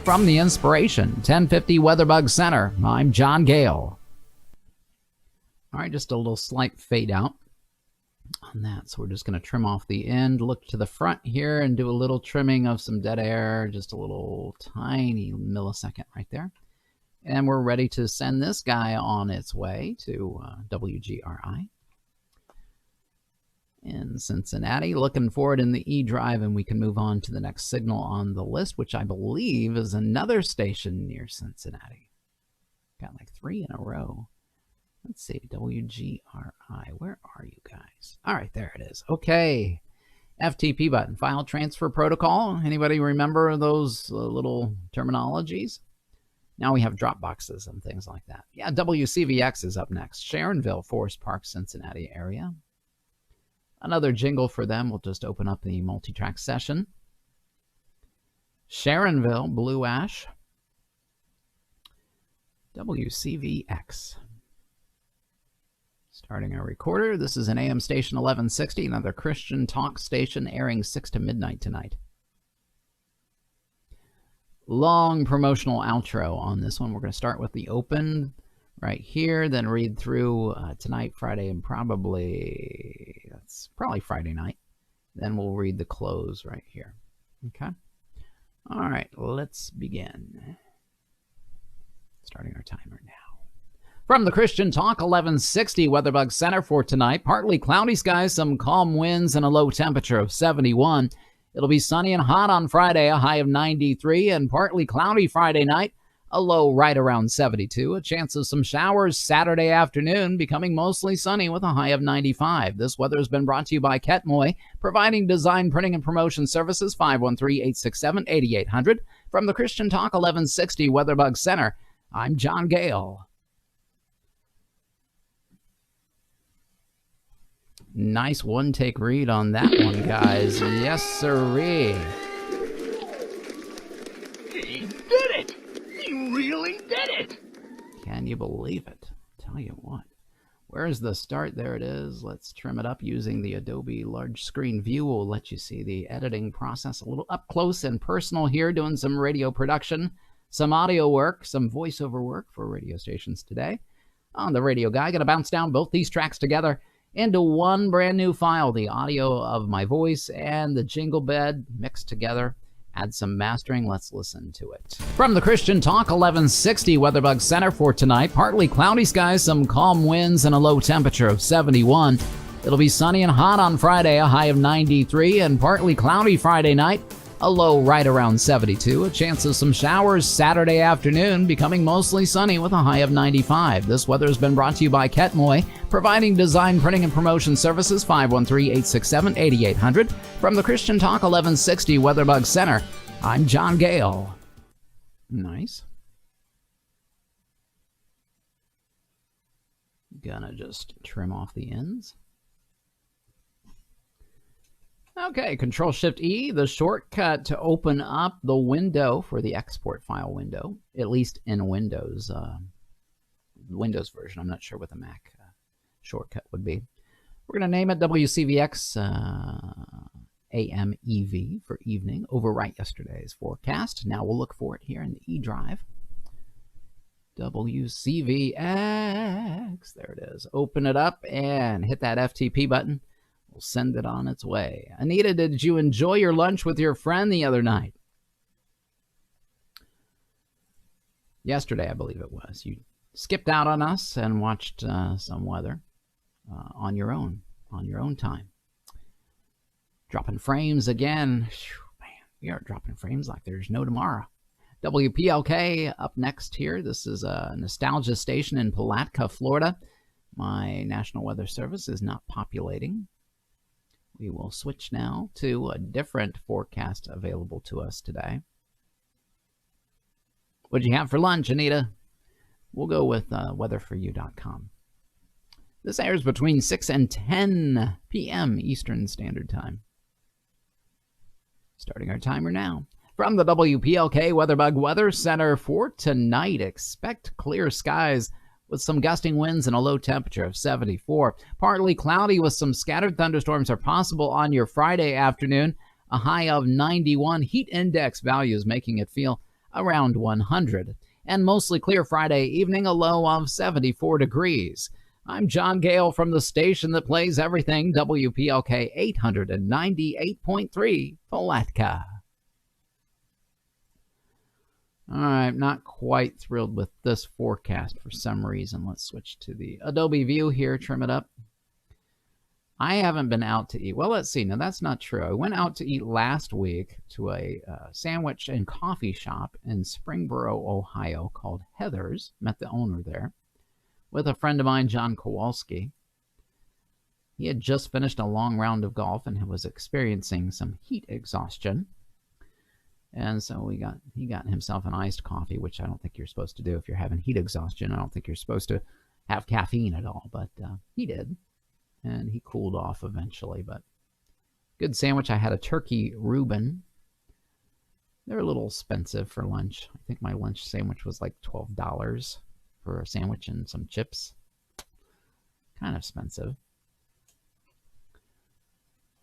From the Inspiration 1050 Weatherbug Center, I'm John Gale. All right, just a little slight fade out on on that. So we're just going to trim off the end, look to the front here, and do a little trimming of some dead air, just a little tiny millisecond right there. And we're ready to send this guy on its way to WGRI in Cincinnati. Looking for it in the E drive, and we can move on to the next signal on the list, which I believe is another station near Cincinnati. Got like 3 in a row. Let's see, WGRI. Where are you guys? All right, there it is. Okay. FTP button, file transfer protocol. Anybody remember those little terminologies? Now we have drop boxes and things like that. Yeah, WCVX is up next. Sharonville, Forest Park, Cincinnati area. Another jingle for them. We'll just open up the multi-track session. Sharonville, Blue Ash. WCVX. Starting our recorder. This is an AM station 1160, another Christian talk station airing 6 to midnight tonight. Long promotional outro on this one. We're going to start with the open right here, then read through tonight, Friday, and that's probably Friday night. Then we'll read the close right here. Okay. All right, let's begin. Starting our timer now. From the Christian Talk 1160 Weatherbug Center for tonight, partly cloudy skies, some calm winds, and a low temperature of 71. It'll be sunny and hot on Friday, a high of 93, and partly cloudy Friday night, a low right around 72. A chance of some showers Saturday afternoon, becoming mostly sunny with a high of 95. This weather has been brought to you by Ketmoy, providing design, printing, and promotion services, 513-867-8800. From the Christian Talk 1160 Weatherbug Center, I'm John Gale. Nice one-take read on that one, guys. Yes, sirree. He did it! He really did it! Can you believe it? Tell you what. Where's the start? There it is. Let's trim it up using the Adobe large screen view. We'll let you see the editing process a little up close and personal here, doing some radio production, some audio work, some voiceover work for radio stations today. On the Radio Guy, going to bounce down both these tracks together into one brand new file, the audio of my voice and the jingle bed mixed together. Add some mastering. Let's listen to it. From the Christian Talk 1160 Weatherbug Center for tonight, partly cloudy skies, some calm winds, and a low temperature of 71. It'll be sunny and hot on Friday, a high of 93, and partly cloudy Friday night, a low right around 72. A chance of some showers Saturday afternoon, becoming mostly sunny with a high of 95. This weather has been brought to you by Ketmoy, providing design, printing, and promotion services, 513-867-8800. From the Christian Talk 1160 Weatherbug Center, I'm John Gale. Nice. Gonna just trim off the ends. Okay, Control-Shift-E, the shortcut to open up the window for the export file window, at least in Windows. Windows version. I'm not sure what the Mac shortcut would be. We're going to name it WCVX AMEV for evening. Overwrite yesterday's forecast. Now we'll look for it here in the E drive. WCVX. There it is. Open it up and hit that FTP button. We'll send it on its way. Anita, did you enjoy your lunch with your friend the other night? Yesterday, I believe it was. You skipped out on us and watched some weather on your own time. Dropping frames again. Whew, man, we are dropping frames like there's no tomorrow. WPLK up next here. This is a nostalgia station in Palatka, Florida. My National Weather Service is not populating. We will switch now to a different forecast available to us today. What'd you have for lunch, Anita? We'll go with weatherforyou.com. This airs between 6 and 10 p.m. Eastern Standard Time. Starting our timer now. From the WPLK Weatherbug Weather Center for tonight, expect clear skies with some gusting winds and a low temperature of 74. Partly cloudy with some scattered thunderstorms are possible on your Friday afternoon. A high of 91. Heat index values making it feel around 100. And mostly clear Friday evening, a low of 74 degrees. I'm John Gale from the station that plays everything, WPLK 898.3 Palatka. All right, not quite thrilled with this forecast for some reason. Let's switch to the Adobe view here, trim it up. I haven't been out to eat. Well, let's see. Now, that's not true. I went out to eat last week to a sandwich and coffee shop in Springboro, Ohio called Heather's. Met the owner there with a friend of mine, John Kowalski. He had just finished a long round of golf and was experiencing some heat exhaustion. And so he got himself an iced coffee, which I don't think you're supposed to do if you're having heat exhaustion. I don't think you're supposed to have caffeine at all, but he did. And he cooled off eventually, but good sandwich. I had a turkey Reuben. They're a little expensive for lunch. I think my lunch sandwich was like $12 for a sandwich and some chips. Kind of expensive.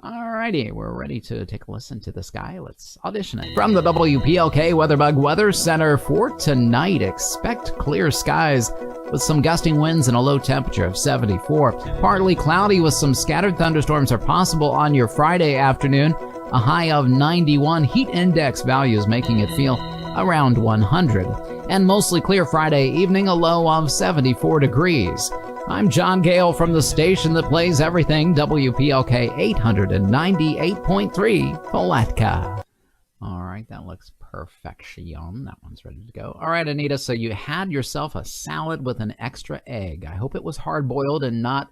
Alrighty, we're ready to take a listen to this guy. Let's audition it. From the WPLK WeatherBug Weather Center for tonight, expect clear skies with some gusting winds and a low temperature of 74. Partly cloudy with some scattered thunderstorms are possible on your Friday afternoon. A high of 91. Heat index values making it feel around 100. And mostly clear Friday evening, a low of 74 degrees. I'm John Gale from the station that plays everything, WPLK 898.3 Palatka. All right, that looks perfection. That one's ready to go. All right, Anita, so you had yourself a salad with an extra egg. I hope it was hard-boiled and not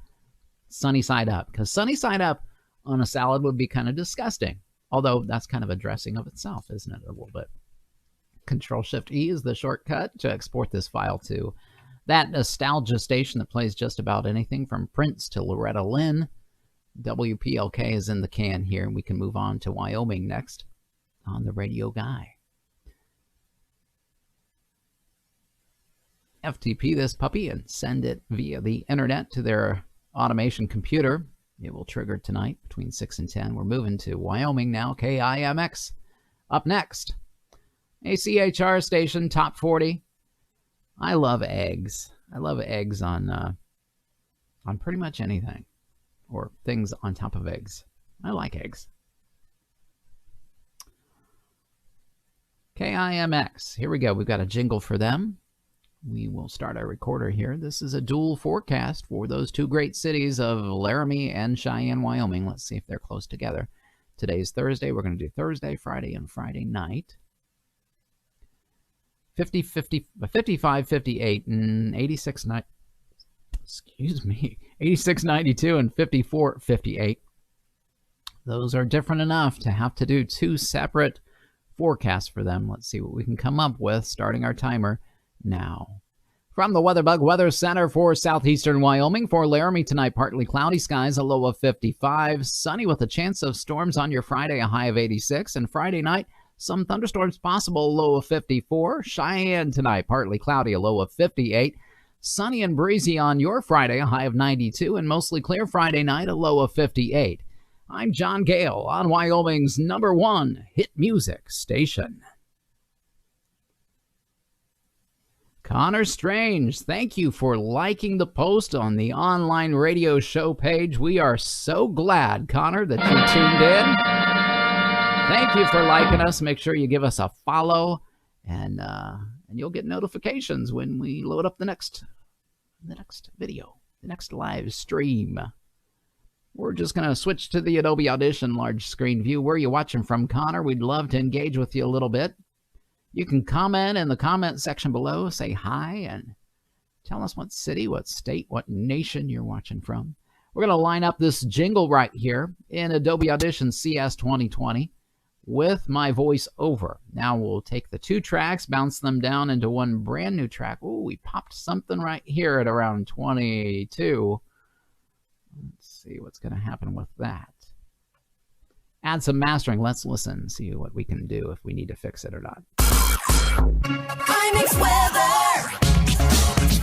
sunny side up, because sunny side up on a salad would be kind of disgusting. Although that's kind of a dressing of itself, isn't it, a little bit? Control-Shift-E is the shortcut to export this file to that nostalgia station that plays just about anything from Prince to Loretta Lynn. WPLK is in the can here, and we can move on to Wyoming next on the Radio Guy. FTP this puppy and send it via the internet to their automation computer. It will trigger tonight between 6 and 10. We're moving to Wyoming now. KIMX up next. ACHR station, top 40. I love eggs. I love eggs on pretty much anything, or things on top of eggs. I like eggs. KIMX. Here we go. We've got a jingle for them. We will start our recorder here. This is a dual forecast for those two great cities of Laramie and Cheyenne, Wyoming. Let's see if they're close together. Today's Thursday. We're going to do Thursday, Friday, and Friday night. 50, 50, 55, 58, and 86, 86, 92, and 54, 58. Those are different enough to have to do two separate forecasts for them. Let's see what we can come up with, starting our timer now. From the WeatherBug Weather Center for southeastern Wyoming, for Laramie tonight, partly cloudy skies, a low of 55. Sunny with a chance of storms on your Friday, a high of 86. And Friday night, some thunderstorms possible, a low of 54. Cheyenne tonight, partly cloudy, a low of 58. Sunny and breezy on your Friday, a high of 92. And mostly clear Friday night, a low of 58. I'm John Gale on Wyoming's #1 hit music station. Connor Strange, thank you for liking the post on the online radio show page. We are so glad, Connor, that you tuned in. Thank you for liking us. Make sure you give us a follow, and you'll get notifications when we load up the next video, the next live stream. We're just going to switch to the Adobe Audition large screen view. Where are you watching from, Connor? We'd love to engage with you a little bit. You can comment in the comment section below, say hi, and tell us what city, what state, what nation you're watching from. We're going to line up this jingle right here in Adobe Audition CS 2020 with my voice over. Now we'll take the two tracks, bounce them down into one brand new track. Ooh, we popped something right here at around 22. Let's see what's going to happen with that. Add some mastering. Let's listen, see what we can do if we need to fix it or not. Climax weather.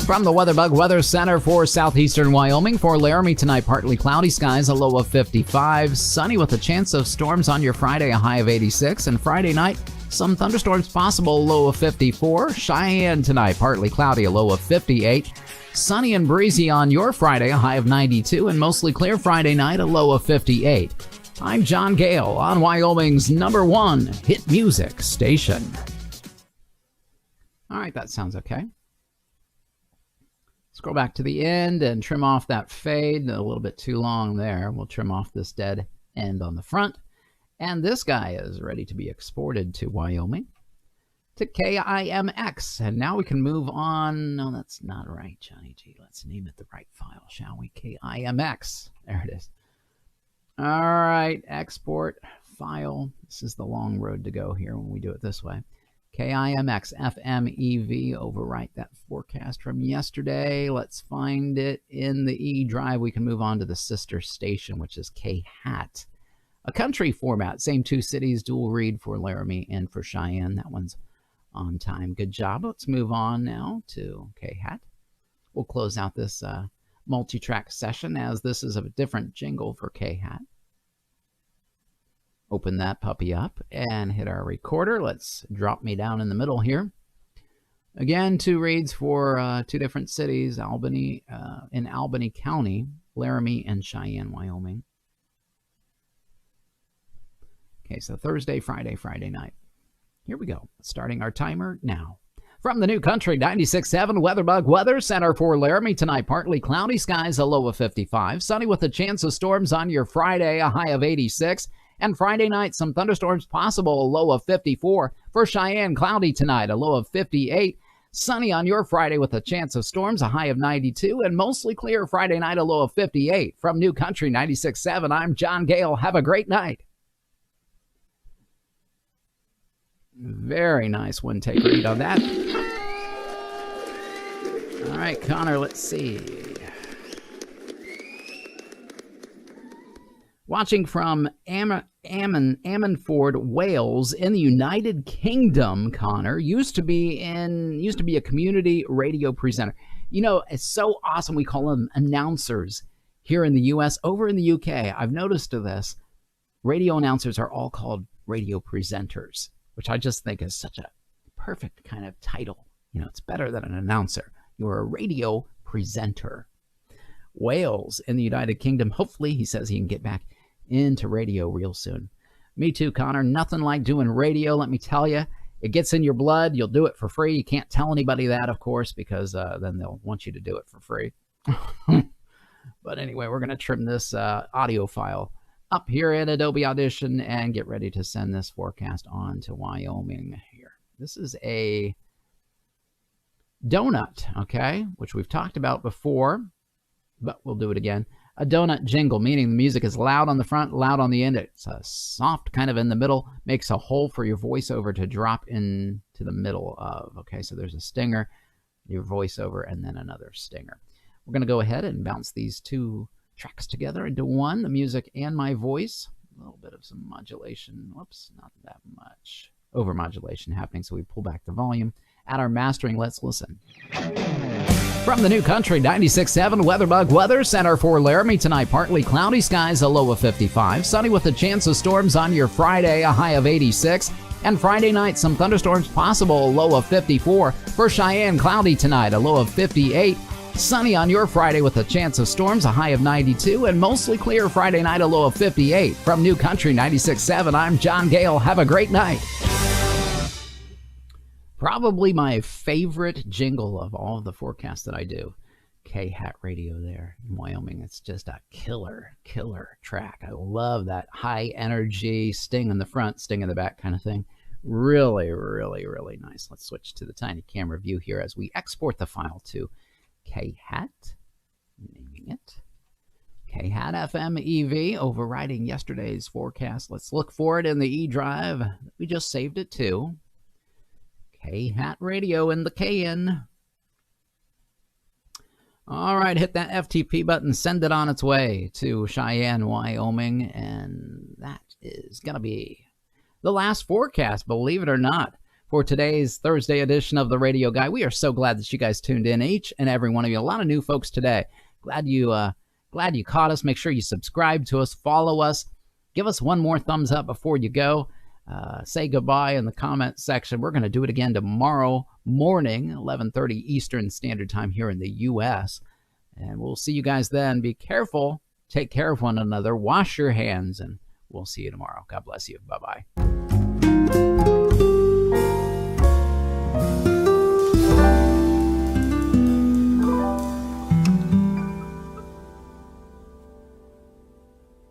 From the WeatherBug Weather Center for southeastern Wyoming, for Laramie tonight, partly cloudy skies, a low of 55. Sunny with a chance of storms on your Friday, a high of 86. And Friday night, some thunderstorms possible, low of 54. Cheyenne tonight, partly cloudy, a low of 58. Sunny and breezy on your Friday, a high of 92. And mostly clear Friday night, a low of 58. I'm John Gale on Wyoming's #1 hit music station. All right, that sounds okay. Scroll back to the end and trim off that fade. A little bit too long there. We'll trim off this dead end on the front. And this guy is ready to be exported to Wyoming, to KIMX. And now we can move on. No, that's not right, Johnny G. Let's name it the right file, shall we? KIMX. There it is. All right, export file. This is the long road to go here when we do it this way. KIMX FMEV, overwrite that forecast from yesterday. Let's find it in the E drive. We can move on to the sister station, which is KHAT. A country format, same two cities, dual read for Laramie and for Cheyenne. That one's on time. Good job. Let's move on now to KHAT. We'll close out this multi-track session as this is a different jingle for KHAT. Open that puppy up and hit our recorder. Let's drop me down in the middle here. Again, two reads for two different cities, Albany in Albany County, Laramie and Cheyenne, Wyoming. Okay, so Thursday, Friday, Friday night. Here we go. Starting our timer now. From the new country, 96.7 WeatherBug Weather Center for Laramie tonight, partly cloudy skies, a low of 55. Sunny with a chance of storms on your Friday, a high of 86. And Friday night, some thunderstorms possible, a low of 54. For Cheyenne, cloudy tonight, a low of 58. Sunny on your Friday with a chance of storms, a high of 92. And mostly clear Friday night, a low of 58. From New Country 96.7, I'm John Gale. Have a great night. Very nice one-take read on that. All right, Connor, let's see. Watching from Ammanford, Wales, in the United Kingdom, Connor used to be a community radio presenter. You know, it's so awesome. We call them announcers here in the U.S. Over in the U.K., I've noticed this. Radio announcers are all called radio presenters, which I just think is such a perfect kind of title. You know, it's better than an announcer. You're a radio presenter. Wales in the United Kingdom. Hopefully, he says he can get back into radio real soon. Me too, Connor. Nothing like doing radio, let me tell you. It gets in your blood. You'll do it for free. You can't tell anybody that, of course, because then they'll want you to do it for free. But anyway, we're going to trim this audio file up here in Adobe Audition and get ready to send this forecast on to Wyoming here. This is a donut, okay, which we've talked about before, but we'll do it again. A donut jingle, meaning the music is loud on the front, loud on the end. It's a soft kind of in the middle, makes a hole for your voiceover to drop into the middle of. Okay, so there's a stinger, your voiceover, and then another stinger. We're going to go ahead and bounce these two tracks together into one, the music and my voice. A little bit of some modulation. Whoops, not that much. Over-modulation happening, so we pull back the volume. At our mastering, let's listen. From the new country, 96.7 WeatherBug Weather Center for Laramie tonight, partly cloudy skies, a low of 55. Sunny with a chance of storms on your Friday, a high of 86. And Friday night, some thunderstorms possible, a low of 54. For Cheyenne, cloudy tonight, a low of 58. Sunny on your Friday with a chance of storms, a high of 92. And mostly clear Friday night, a low of 58. From new country, 96.7, I'm John Gale. Have a great night. Probably my favorite jingle of all of the forecasts that I do. KHAT radio there in Wyoming. It's just a killer track. I love that high energy sting in the front, sting in the back kind of thing. Really, really, really nice. Let's switch to the tiny camera view here as we export the file to KHAT. Naming it KHAT FM EV, overriding yesterday's forecast. Let's look for it in the E drive. We just saved it to KHAT radio in the KN. All right, hit that FTP button, send it on its way to Cheyenne, Wyoming, and that is going to be the last forecast, believe it or not, for today's Thursday edition of the Radio Guy. We are so glad that you guys tuned in, each and every one of you. A lot of new folks today. Glad you caught us. Make sure you subscribe to us, follow us, give us one more thumbs up before you go. Say goodbye in the comment section. We're going to do it again tomorrow morning, 11:30 Eastern Standard Time here in the U.S. And we'll see you guys then. Be careful. Take care of one another. Wash your hands, and we'll see you tomorrow. God bless you. Bye-bye.